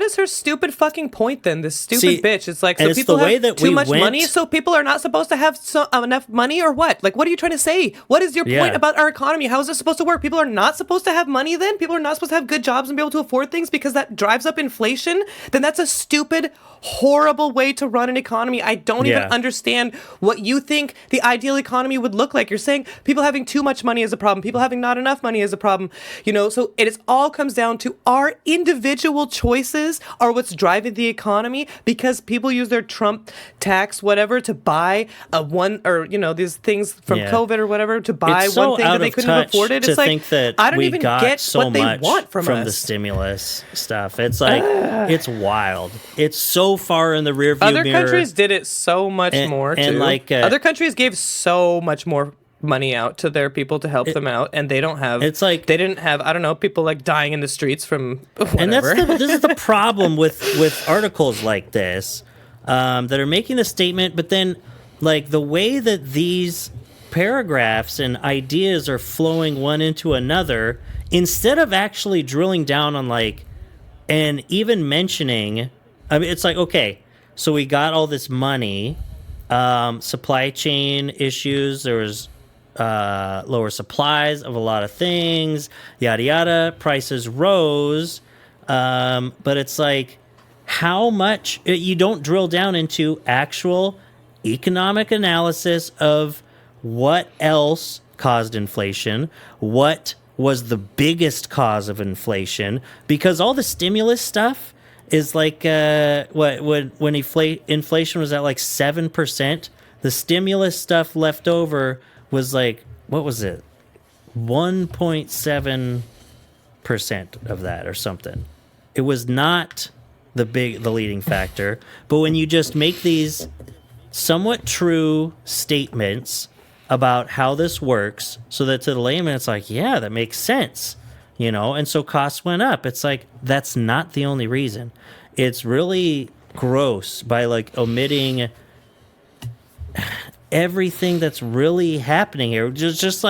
is her stupid fucking point then? This stupid bitch. It's like, so people have too much money, so people are not supposed to have enough money, or what? Like, what are you trying to say? What is your point about our economy? How is this supposed to work? People are not supposed to have money then? People are not supposed to have good jobs and be able to afford things because that drives up inflation? Then that's a stupid, horrible way to run an economy. I don't even understand what you think the ideal economy would look like. You're saying people having too much money is a problem. People having not enough money is a problem. So it all comes down to our individual choices are what's driving the economy, because people use their Trump tax, whatever, to buy these things from COVID or whatever, to buy so one thing that they couldn't have afforded. It's like, I don't even get so what they want from us. The stimulus stuff. It's like, it's wild. It's so far in the rearview mirror. Other countries did it so much more, too. And other countries gave so much more money out to their people to help them out, and they don't have. It's like they didn't have. I don't know, people like dying in the streets from whatever. And this is the problem with articles like this that are making the statement, but then like the way that these paragraphs and ideas are flowing one into another, instead of actually drilling down on and even mentioning. I mean, it's like, okay, so we got all this money, supply chain issues. There was lower supplies of a lot of things, yada yada. Prices rose, but it's like, how much you don't drill down into actual economic analysis of what else caused inflation, what was the biggest cause of inflation, because all the stimulus stuff is like when inflation was at 7%, the stimulus stuff left over was what was it, 1.7% of that or something. It was not the leading factor. But when you just make these somewhat true statements about how this works, so that to the layman it's like, yeah, that makes sense, and so costs went up. It's like, that's not the only reason. It's really gross by omitting everything that's really happening here, just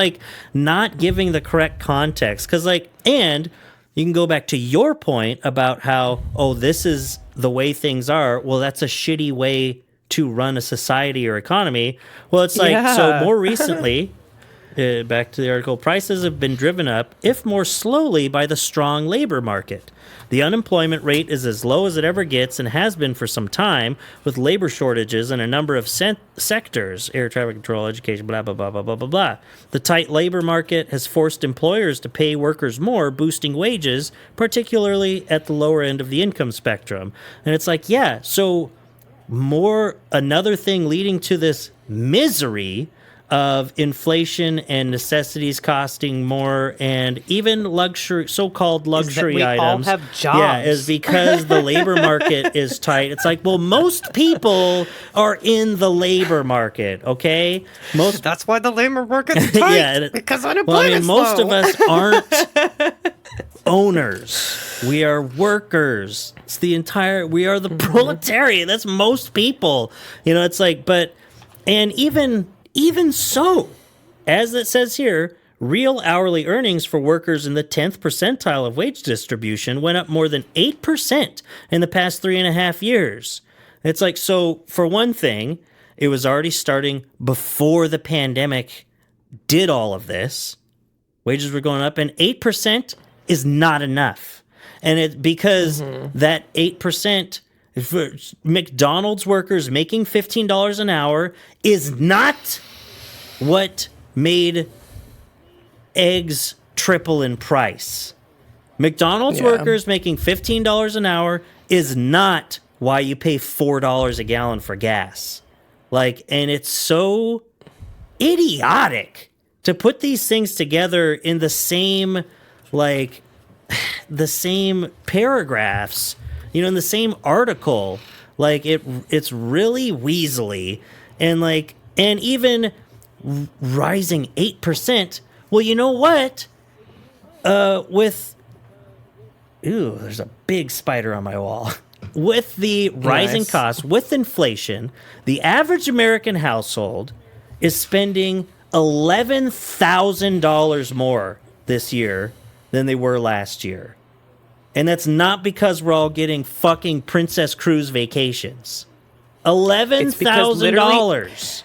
not giving the correct context, because and you can go back to your point about how, this is the way things are. Well, that's a shitty way to run a society or economy. Well, it's so more recently back to the article, prices have been driven up, if more slowly, by the strong labor market. The unemployment rate is as low as it ever gets and has been for some time, with labor shortages in a number of sectors, air traffic control, education, blah, blah, blah, blah, blah, blah, blah. The tight labor market has forced employers to pay workers more, boosting wages, particularly at the lower end of the income spectrum. And it's like, yeah, so another thing leading to this misery of inflation and necessities costing more, and even so-called luxury all items. have jobs. Yeah, is because the labor market is tight. It's like, well, most people are in the labor market, okay? That's why the labor market's tight. Yeah, because unemployment's most low. of us aren't owners. We are workers. We are the proletariat. That's most people. It's like, and even so, as it says here, real hourly earnings for workers in the 10th percentile of wage distribution went up more than 8% in the past 3.5 years. It's like, so for one thing, it was already starting before the pandemic did all of this. Wages were going up, and 8% is not enough. And it's because that 8%, for McDonald's workers making $15 an hour is not what made eggs triple in price. McDonald's workers making $15 an hour is not why you pay $4 a gallon for gas. And it's so idiotic to put these things together in the same paragraphs, in the same article. It's really weaselly, and even rising 8%. Well, you know what? There's a big spider on my wall. With the rising costs, with inflation, the average American household is spending $11,000 more this year than they were last year. And that's not because we're all getting fucking Princess Cruise vacations. $11,000.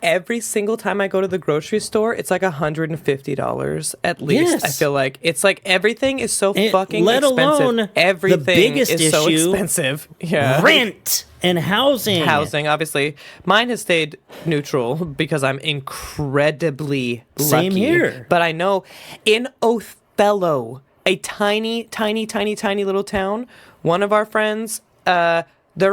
Every single time I go to the grocery store, it's like $150 at least. Yes. I feel like it's like everything is so fucking let expensive. alone Everything the biggest is so issue, expensive. Yeah, rent and housing. Obviously, mine has stayed neutral because I'm incredibly Same lucky. here. But I know in Othello, a tiny little town, one of our friends, their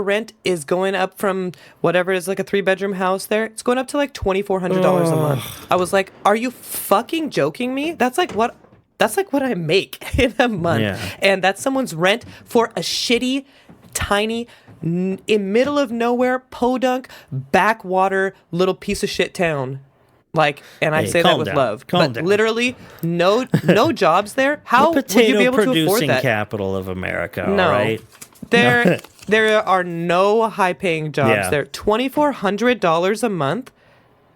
rent is going up from whatever it is, like a 3-bedroom house there. It's going up to like $2,400 a month. I was like, are you fucking joking me? That's like what I make in a month. Yeah. And that's someone's rent for a shitty, tiny, in middle of nowhere, podunk, backwater little piece of shit town. And I Hey, say that calm with down. love. Calm but down. literally, no jobs there. How the would you be potato able to afford producing that? capital of America, No. all right? There are no high-paying jobs Yeah. there. $2,400 a month.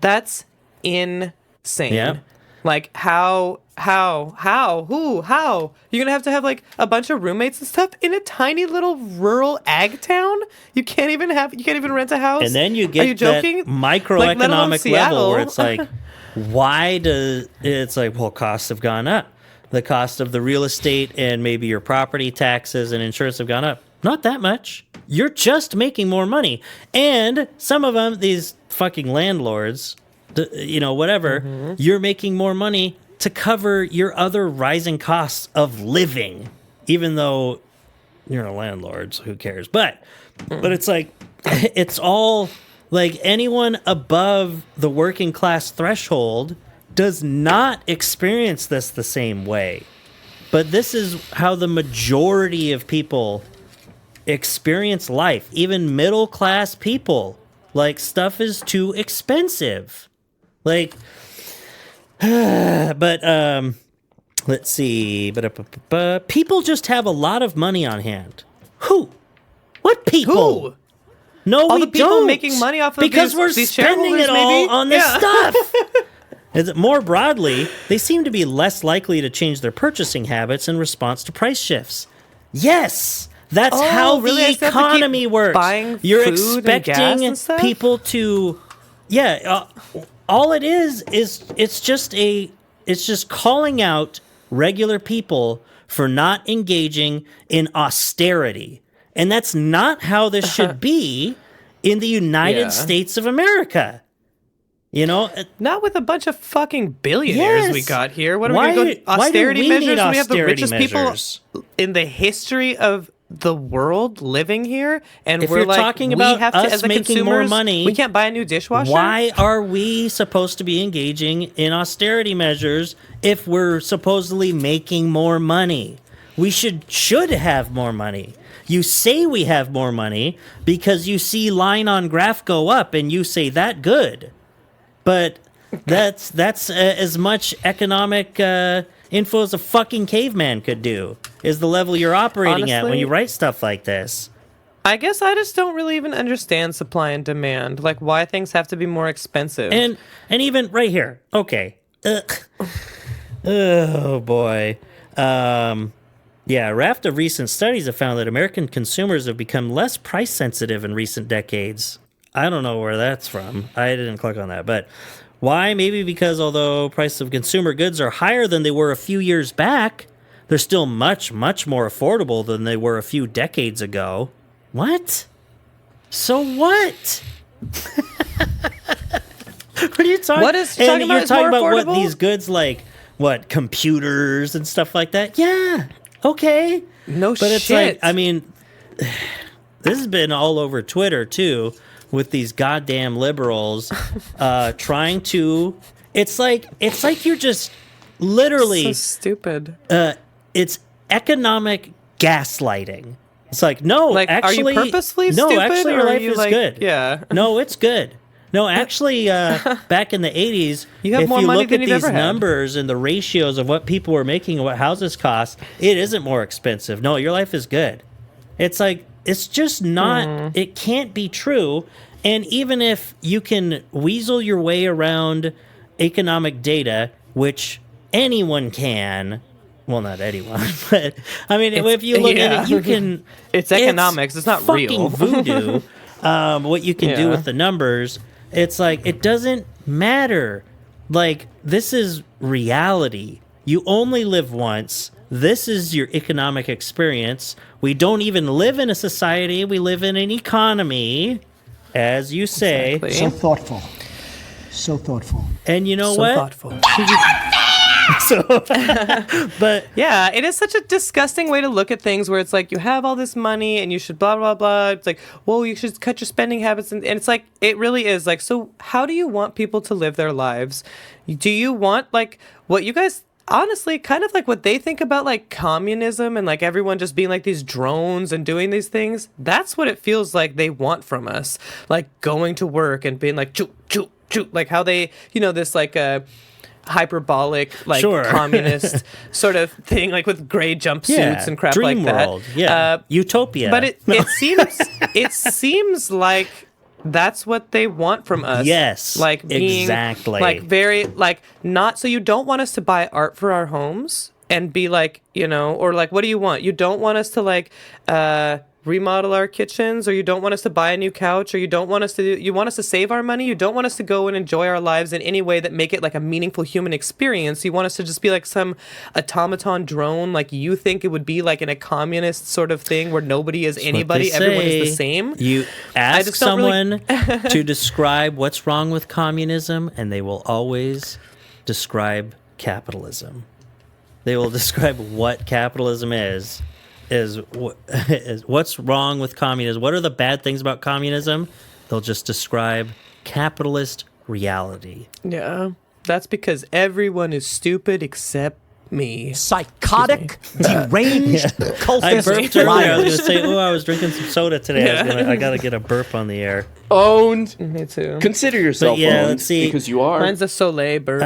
That's insane. Yeah. How? You're gonna have to have like a bunch of roommates and stuff in a tiny little rural ag town. You can't even rent a house. And then you Are get you joking? that microeconomic level where it's Seattle. costs have gone up. The cost of the real estate and maybe your property taxes and insurance have gone up. Not that much. You're just making more money. And some of them, these fucking landlords, whatever, you're making more money to cover your other rising costs of living, even though you're a landlord, so who cares? But it's like, it's all like anyone above the working class threshold does not experience this the same way. But this is how the majority of people experience life, even middle class people. Stuff is too expensive. Let's see. People just have a lot of money on hand. Who? What people? Who? No, All we the people don't. making money off of because these- we're these spending it shareholders, all maybe? on this Yeah. stuff. More broadly, they seem to be less likely to change their purchasing habits in response to price shifts. Yes, that's how really? I the still have to keep economy works. buying You're food and gas expecting and stuff? people to, all it is it's just calling out regular people for not engaging in austerity. And that's not how this should be in the United States of America. You know, not with a bunch of fucking billionaires we got here. What are we going to go austerity measures? We have the richest people in the history of the world living here, and if we're you're like, talking we about have to, us as the making more money, we can't buy a new dishwasher. Why are we supposed to be engaging in austerity measures if we're supposedly making more money? We should have more money. You say we have more money because you see line on graph go up, and you say that good, but that's as much economic info as a fucking caveman could do, is the level you're operating at when you write stuff like this. I guess I just don't really even understand supply and demand, like why things have to be more expensive. And even right here, okay. Oh boy. Yeah, a raft of recent studies have found that American consumers have become less price sensitive in recent decades. I don't know where that's from. I didn't click on that, but why? Maybe because although prices of consumer goods are higher than they were a few years back, they're still much, much more affordable than they were a few decades ago. What? So what? What are you talking? What is talking about? You're talking about affordable? what these goods like? What, computers and stuff like that? Yeah. Okay. No but it's shit. like, I mean, this has been all over Twitter too, with these goddamn liberals trying to. It's like you're just literally so stupid. It's economic gaslighting. It's like, no, like, actually, are you purposefully no, stupid, actually, your or are life you is like, good. Yeah. No, it's good. No, actually, back in the 80s, You have if more you money look than at you've these ever had. numbers and the ratios of what people were making and what houses cost, it isn't more expensive. No, your life is good. It's like, it's just not, it can't be true. And even if you can weasel your way around economic data, which anyone can, well, not anyone, but I mean, if you look at it, you can. It's economics. It's not fucking real. voodoo. What you can do with the numbers. It's like, it doesn't matter. Like, this is reality. You only live once. This is your economic experience. We don't even live in a society. We live in an economy, as you say. Exactly. So thoughtful. So thoughtful. And you know So what? thoughtful. But yeah, it is such a disgusting way to look at things where it's like you have all this money and you should blah, blah, blah. It's like, well, you should cut your spending habits. And it's like, it really is like, so how do you want people to live their lives? Do you want like what you guys honestly kind of like what they think about like communism and like everyone just being like these drones and doing these things? That's what it feels like they want from us. Like going to work and being like, choo, choo, choo, like how they, you know, this like, hyperbolic like communist sort of thing, like with gray jumpsuits and crap dream like world. that. Yeah, utopia. But it seems like that's what they want from us. Yes, like being exactly. like very like not so you don't want us to buy art for our homes and be like, you know, or like what do you want? You don't want us to like remodel our kitchens, or you don't want us to buy a new couch, or you want us to save our money. You don't want us to go and enjoy our lives in any way that make it like a meaningful human experience. You want us to just be like some automaton drone, like you think it would be like in a communist sort of thing where nobody is anybody, everyone is the same. You ask someone to describe what's wrong with communism, and they will always describe capitalism. They will describe what capitalism is what's wrong with communism. What are the bad things about communism? They'll just describe capitalist reality. Yeah, that's because everyone is stupid except me. Psychotic, deranged, cultist. I burped earlier. I was liars. going to say, I was drinking some soda today. I got to get a burp on the air. Owned. Me too. Consider yourself But yeah, owned let's see. because you are. Mine's a Soleil burp.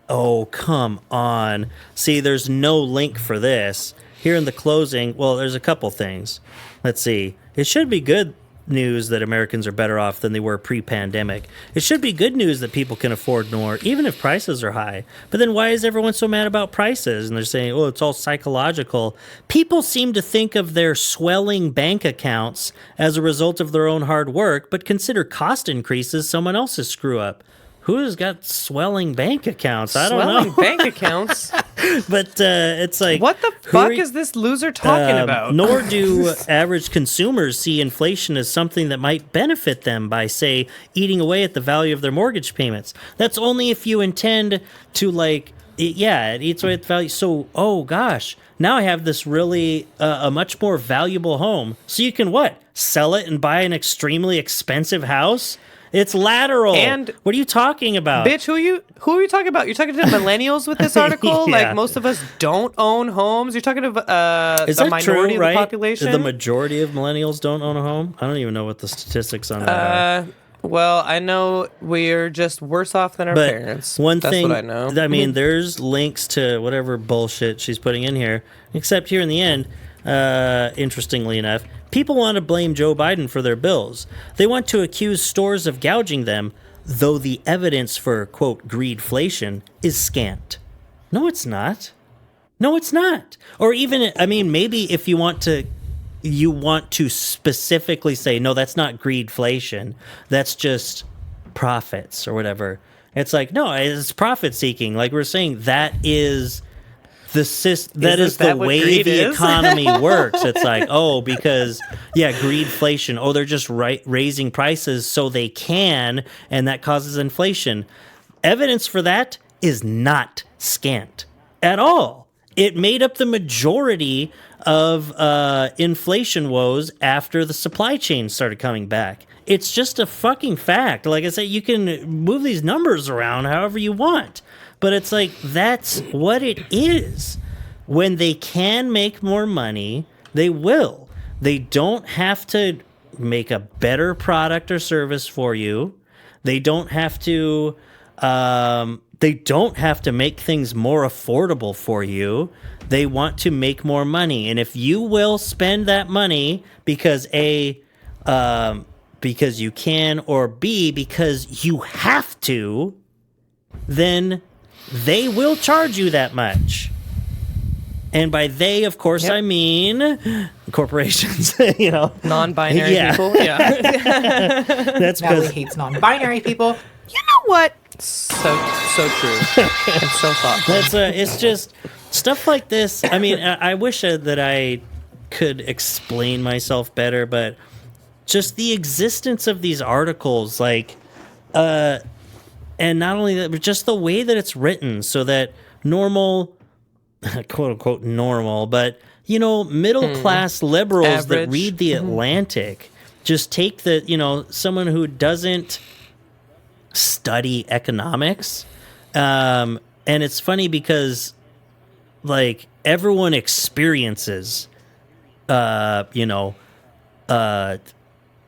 Oh, come on. See, there's no link for this. Here in the closing, well, there's a couple things. Let's see. It should be good. news that Americans are better off than they were pre-pandemic. It should be good news that people can afford more, even if prices are high. But then why is everyone so mad about prices? And they're saying, oh, it's all psychological. People seem to think of their swelling bank accounts as a result of their own hard work, but consider cost increases someone else's screw up. Who's got swelling bank accounts? I don't know. Swelling bank accounts? But it's like... What the fuck is this loser talking about? Nor do average consumers see inflation as something that might benefit them by, say, eating away at the value of their mortgage payments. That's only if you intend to, like... it eats away at the value. So, oh gosh, now I have this really, a much more valuable home. So you can what? Sell it and buy an extremely expensive house? It's lateral. And what are you talking about? Bitch, who are you talking about? You're talking to millennials with this article? Yeah. Like, most of us don't own homes. You're talking to Is the that minority true, of right? the population? The majority of millennials don't own a home? I don't even know what the statistics on that are. Well, I know we're just worse off than our But parents. one That's thing, what I know. I mean, there's links to whatever bullshit she's putting in here, except here in the end, interestingly enough, people want to blame Joe Biden for their bills. They want to accuse stores of gouging them, though the evidence for, quote, greedflation is scant. No, it's not. No, it's not. Or even, I mean, maybe if you want to specifically say, no, that's not greedflation. That's just profits or whatever. It's like, no, it's profit seeking. Like we're saying, that is the way the economy works. It's like, oh, because greedflation. Oh, they're just raising prices so they can, and that causes inflation. Evidence for that is not scant at all. It made up the majority of inflation woes after the supply chain started coming back. It's just a fucking fact. Like I said, you can move these numbers around however you want. But it's like, that's what it is. When they can make more money, they will. They don't have to make a better product or service for you. They don't have to make things more affordable for you. They want to make more money. And if you will spend that money because because you can, or B, because you have to, then they will charge you that much. And by they, of course, I mean corporations, Non-binary people. Yeah. That's Natalie because hates non-binary people. You know what? So true. And so thoughtful. it's just stuff like this. I mean, I wish that I could explain myself better, but just the existence of these articles, like, and not only that, but just the way that it's written, so that normal, quote unquote normal, but middle class liberals Average. that read the Atlantic just take someone who doesn't study economics, and it's funny because like everyone experiences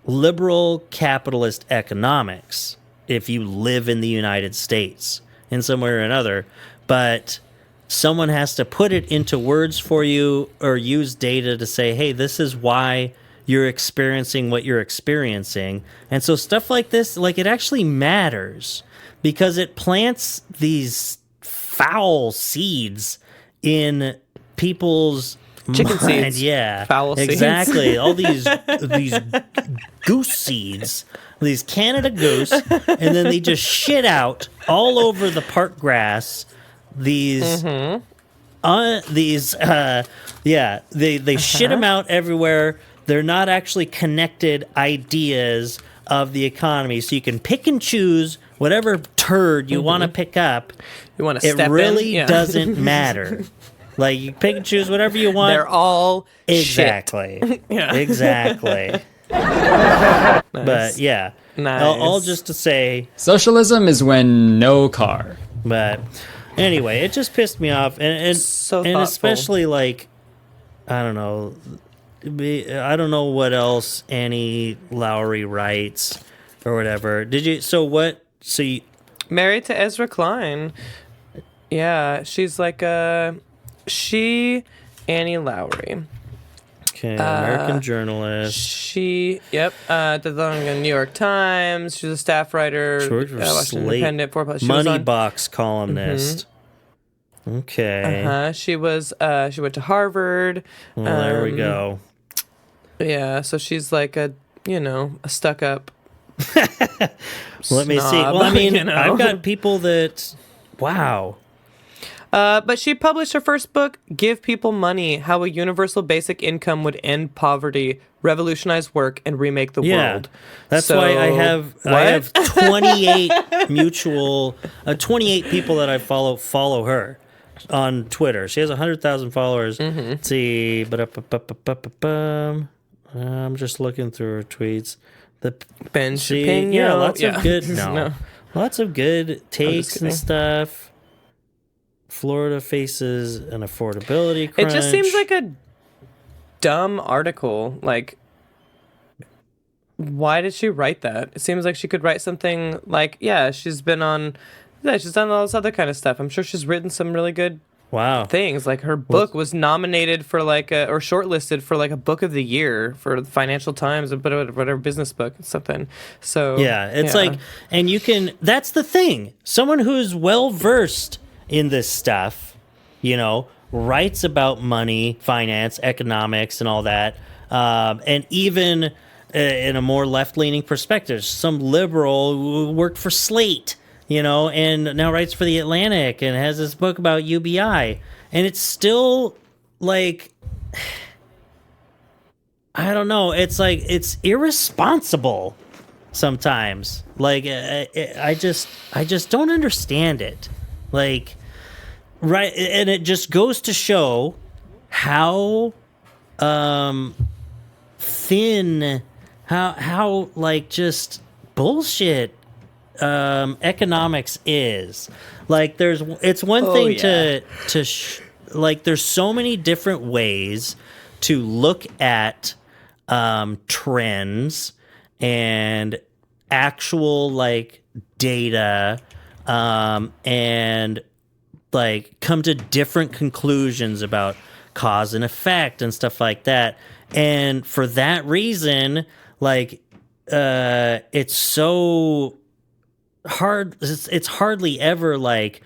liberal capitalist economics if you live in the United States in some way or another, but someone has to put it into words for you or use data to say, hey, this is why you're experiencing what you're experiencing. And so stuff like this, like, it actually matters because it plants these foul seeds in people's chicken mind. seeds. Yeah, Foul seeds. exactly. All these goose seeds, these Canada goose, and then they just shit out all over the park grass. These, they shit them out everywhere. They're not actually connected ideas of the economy, so you can pick and choose whatever turd you want to pick up. You want to It step in? really Yeah. doesn't matter. Like, you pick and choose whatever you want. They're all exactly, Yeah. exactly. Nice. But yeah, Nice. all just to say. Socialism is when no car. But anyway, it just pissed me off, and So and thoughtful. especially like, I don't know what else Annie Lowry writes or whatever. Did you? So what? So you, Married to Ezra Klein. Yeah, she's like Annie Lowry. Okay, American journalist. She, did that on the New York Times. She's a staff writer. She worked for Washington Slate. Independent. Money Box columnist. Okay. She was. She went to Harvard. Well, there we go. Yeah, so she's like a stuck up. Let me see. Well, I mean, I've got people that. Wow. But she published her first book, Give People Money, How a Universal Basic Income Would End Poverty, Revolutionize Work, and Remake the World. That's why I have 28 28 people that I follow her on Twitter. She has 100,000 followers. Let's see. I'm just looking through her tweets. Ben Shapiro. Yeah, lots of good takes and stuff. Florida faces an affordability crunch. It just seems like a dumb article. Like, why did she write that? It seems like she could write something like, she's done all this other kind of stuff. I'm sure she's written some really good things. Like, her book was nominated for or shortlisted for a book of the year for the Financial Times or whatever business book or something. So it's like, and you can. That's the thing. Someone who's well versed in this stuff, writes about money, finance, economics, and all that, and even in a more left-leaning perspective, some liberal who worked for Slate, and now writes for the Atlantic and has this book about UBI, and it's still like, I don't know, it's like it's irresponsible sometimes. Like I just don't understand it. Like. Right, and it just goes to show how thin, how like just bullshit economics is. Like it's one thing to like there's so many different ways to look at trends and actual like data and like come to different conclusions about cause and effect and stuff like that. And for that reason, like it's so hard. It's hardly ever like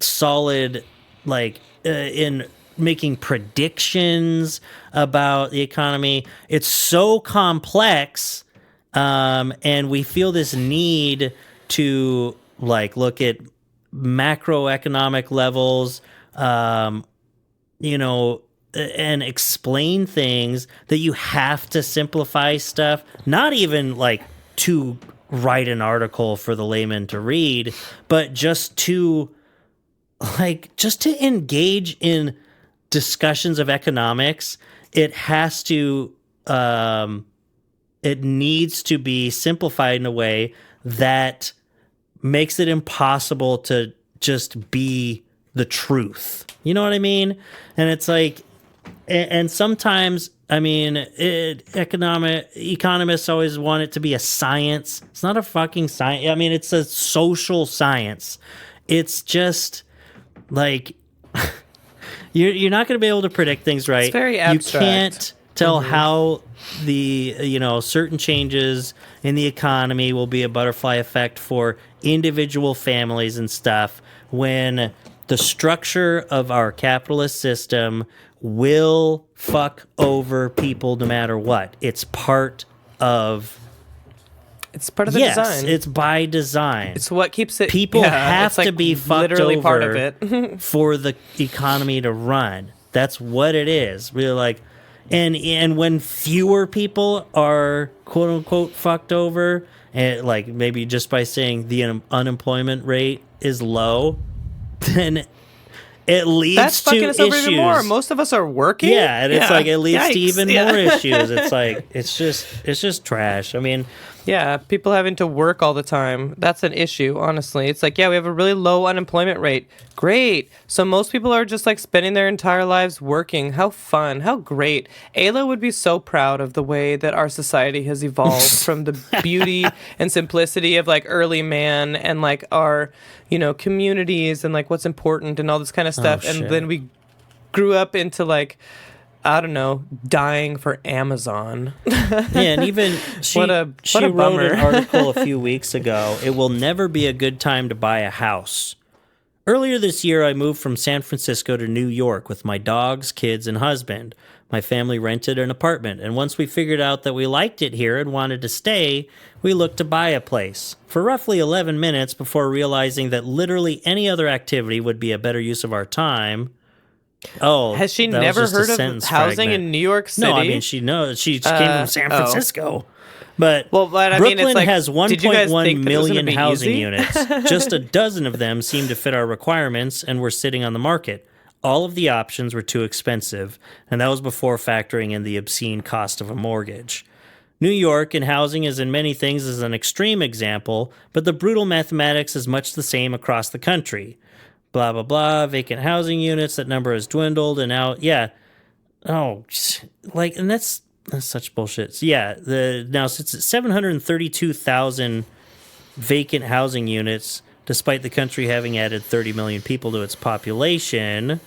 solid, like in making predictions about the economy. It's so complex, and we feel this need to like look at macroeconomic levels, and explain things that you have to simplify stuff, not even like to write an article for the layman to read, but just to engage in discussions of economics. It has to, it needs to be simplified in a way that makes it impossible to just be the truth. You know what I mean? And it's like, and sometimes, I mean, economists always want it to be a science. It's not a fucking science. I mean, it's a social science. It's just like, you're not going to be able to predict things right. It's very abstract. You can't tell how the certain changes in the economy will be a butterfly effect for individual families and stuff when the structure of our capitalist system will fuck over people no matter what. It's part of the design. It's by design. It's what keeps it. People have to be fucked over part of it. for the economy to run. That's what it is. Really, like, and when fewer people are quote unquote fucked over, and like maybe just by saying the unemployment rate is low, then it leads That's to fucking us issues. over even more. Most of us are working. Yeah, and it's like it leads to even more Yeah. issues. It's like it's just trash. I mean, Yeah, people having to work all the time. That's an issue, honestly. It's like, yeah, we have a really low unemployment rate. Great. So most people are just like spending their entire lives working. How fun. How great. Ayla would be so proud of the way that our society has evolved from the beauty and simplicity of like early man and like our, communities and like what's important and all this kind of stuff. And shit. then we grew up into like I don't know, dying for Amazon. Yeah, and even she What a wrote bummer. an article a few weeks ago. It will never be a good time to buy a house. Earlier this year, I moved from San Francisco to New York with my dogs, kids, and husband. My family rented an apartment, and once we figured out that we liked it here and wanted to stay, we looked to buy a place. For roughly 11 minutes before realizing that literally any other activity would be a better use of our time. Oh, Has she that was never just a heard of sentence housing fragment. in New York City? No, I mean, she knows. She came from San Francisco. But, But I mean, Brooklyn it's like, has did you guys 1.1 think that it was gonna million be housing easy? units. Just a dozen of them seem to fit our requirements and were sitting on the market. All of the options were too expensive, and that was before factoring in the obscene cost of a mortgage. New York in housing is in many things is an extreme example, but the brutal mathematics is much the same across the country. Blah, blah, blah, vacant housing units, that number has dwindled, and now, yeah. Oh, like, and that's such bullshit. So yeah, now since it's 732,000 vacant housing units, despite the country having added 30 million people to its population,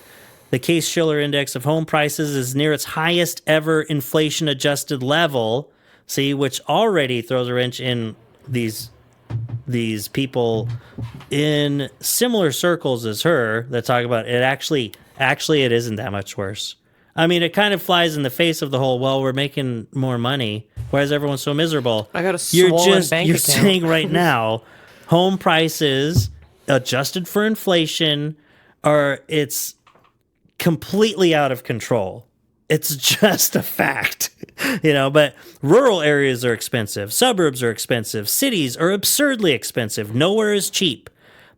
the Case-Shiller Index of home prices is near its highest ever inflation-adjusted level. See, which already throws a wrench in these people in similar circles as her that talk about it. Actually, it isn't that much worse. I mean, it kind of flies in the face of the whole, well, we're making more money. Why is everyone so miserable? I got a swollen bank You're account. saying right now, home prices adjusted for inflation it's completely out of control. It's just a fact, but rural areas are expensive. Suburbs are expensive. Cities are absurdly expensive. Nowhere is cheap.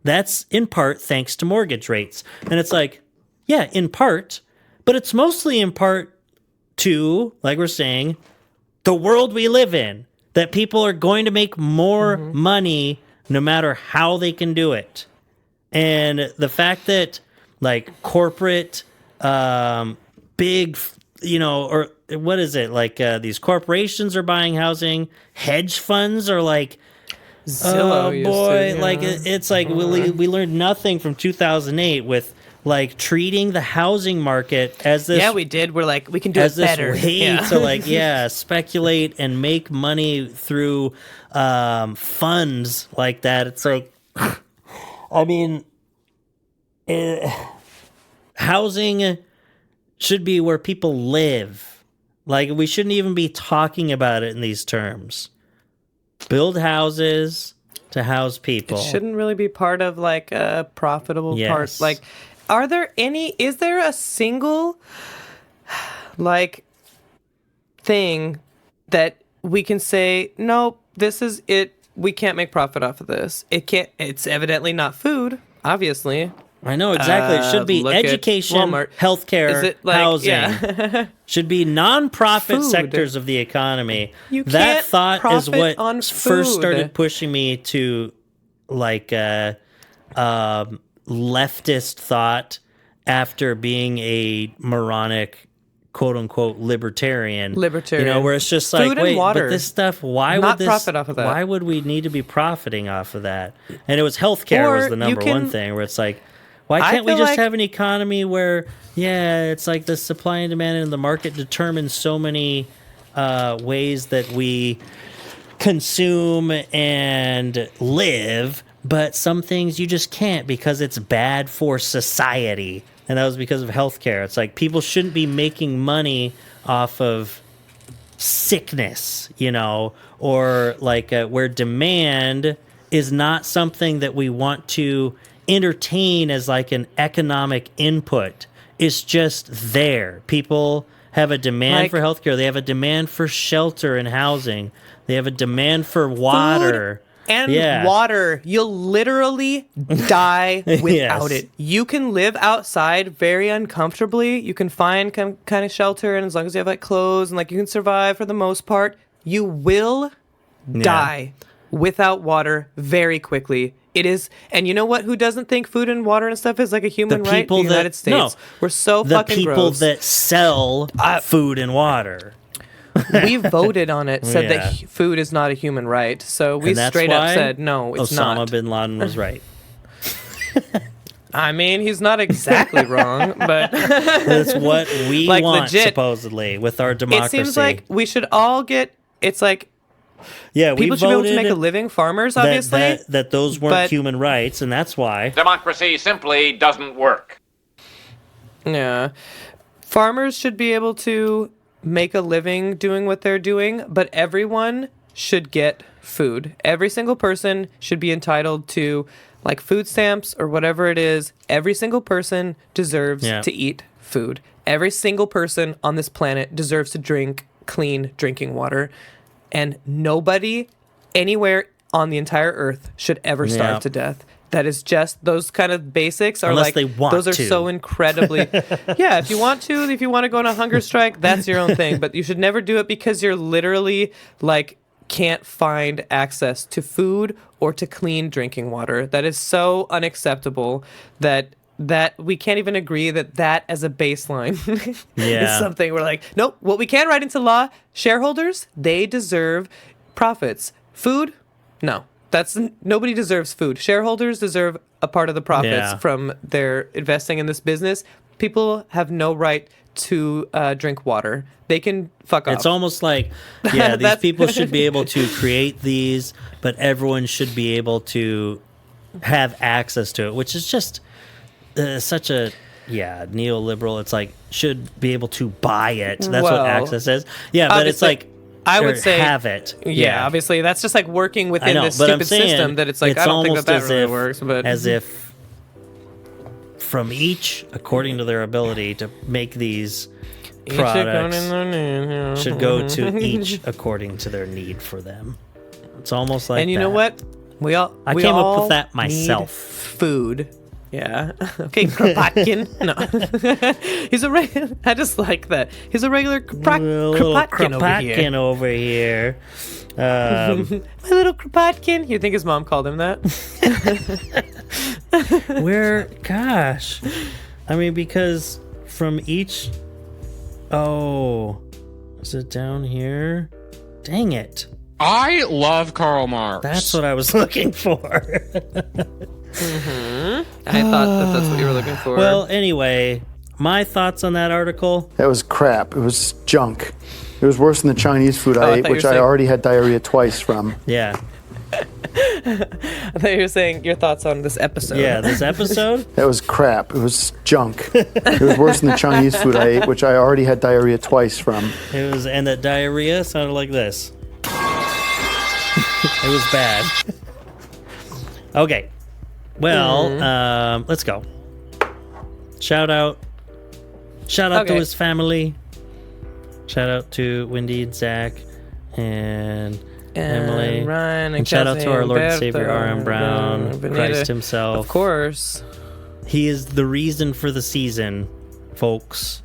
That's in part thanks to mortgage rates. And it's like, yeah, in part, but it's mostly in part to, like we're saying, the world we live in, that people are going to make more money no matter how they can do it. And the fact that like corporate, big, or what is it? Like these corporations are buying housing, hedge funds are like, Zillow oh used boy, to, yeah. like it's like we learned nothing from 2008 with like treating the housing market as this. Yeah, we did. We're like, we can do as it better. this way Yeah. to like speculate and make money through funds like that. It's like, I mean, housing should be where people live. Like, we shouldn't even be talking about it in these terms. Build houses to house people. It shouldn't really be part of like a profitable part. Yes. Like, is there a single like thing that we can say, nope, this is it. We can't make profit off of this. It's evidently not food, obviously. I know exactly. It should be look at education, Walmart. healthcare, Is it like, housing. yeah. Should be non-profit Food. sectors of the economy. You That can't thought is profit what on first food. started pushing me to like leftist thought after being a moronic, quote unquote, libertarian. Where it's just like, Food and wait, water. but this stuff, why Not would this profit off of that. Why would we need to be profiting off of that? And it was healthcare Or was the you number one can- thing where it's like, why I can't we feel just like- have an economy where, it's like the supply and demand and the market determines so many ways that we consume and live, but some things you just can't because it's bad for society. And that was because of healthcare. It's like people shouldn't be making money off of sickness, or like where demand is not something that we want to entertain as like an economic input. It's just there. People have a demand for healthcare. They have a demand for shelter and housing. They have a demand for water. And water. You'll literally die without Yes. it. You can live outside very uncomfortably. You can find kind of shelter, and as long as you have like clothes and like you can survive for the most part, you will die without water very quickly. It is, and you know what? Who doesn't think food and water and stuff is like a human right? The United States. We're so the fucking people gross. that sell food and water. We voted on it, said Yeah. that food is not a human right. So we And that's straight up why said, no, it's Osama not. bin Laden was right. I mean, he's not exactly wrong, but That's what we Like, want, legit. supposedly, with our it democracy. seems like we should all get. It's like yeah, we people should be able to make a voted living. Farmers, that, obviously. that those weren't but- human rights, and that's why. Democracy simply doesn't work. Yeah. Farmers should be able to make a living doing what they're doing, but everyone should get food. Every single person should be entitled to like food stamps or whatever it is. Every single person deserves to eat food. Every single person on this planet deserves to drink clean drinking water. And nobody anywhere on the entire earth should ever starve to death. That is just those kind of basics are Unless like they want those are to. so incredibly yeah, if you want to go on a hunger strike, that's your own thing, but you should never do it because you're literally like can't find access to food or to clean drinking water. That is so unacceptable that we can't even agree that as a baseline is something we're like, nope, what we can write into law, shareholders, they deserve profits. Food? No. Nobody deserves food. Shareholders deserve a part of the profits from their investing in this business. People have no right to drink water. They can fuck off. It's almost like, these people should be able to create these, but everyone should be able to have access to it, which is just such a neoliberal. It's like should be able to buy it. That's what access is. Yeah, but it's like. I would say have it. Yeah, obviously that's just like working within this stupid system that it's like I don't think that really works. But as if from each, according to their ability to make these products, should go to each according to their need for them. It's almost like. And you know what? I came up with that myself. Food. Yeah. Okay, Kropotkin. No. He's I just like that. He's a regular Kropotkin over here. My little Kropotkin. You think his mom called him that? Gosh. I mean, because from each. Oh. Is it down here? Dang it. I love Karl Marx. That's what I was looking for. I thought that's what you were looking for. Well, anyway, my thoughts on that article. That was crap. It was junk. It was worse than the Chinese food I ate, which I already had diarrhea twice from. Yeah. I thought you were saying your thoughts on this episode. Yeah, this episode? That was crap. It was junk. It was worse than the Chinese food I ate, which I already had diarrhea twice from. And that diarrhea sounded like this. It was bad. Okay. Well, let's go. Shout out to his family. Shout out to Wendy and Zach and Emily. Ryan and shout out to our Lord and Bertha, Savior R.M. Brown, Christ himself. Of course. He is the reason for the season, folks.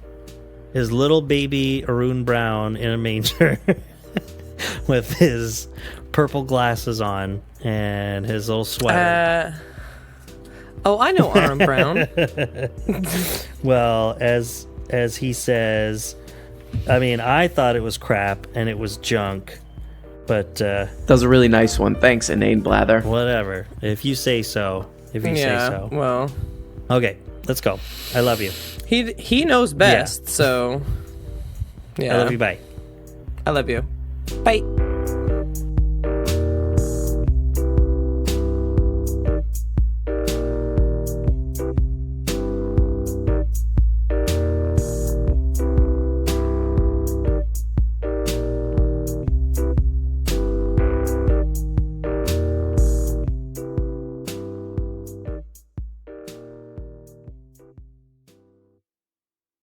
His little baby Arun Brown in a manger with his purple glasses on and his little sweater. I know R.M. Brown. Well, as he says, I mean, I thought it was crap and it was junk, but that was a really nice one. Thanks, Inane Blather. Whatever. If you say so. Say so. Well. Okay, let's go. I love you. He knows best, so yeah. I love you. Bye. I love you. Bye.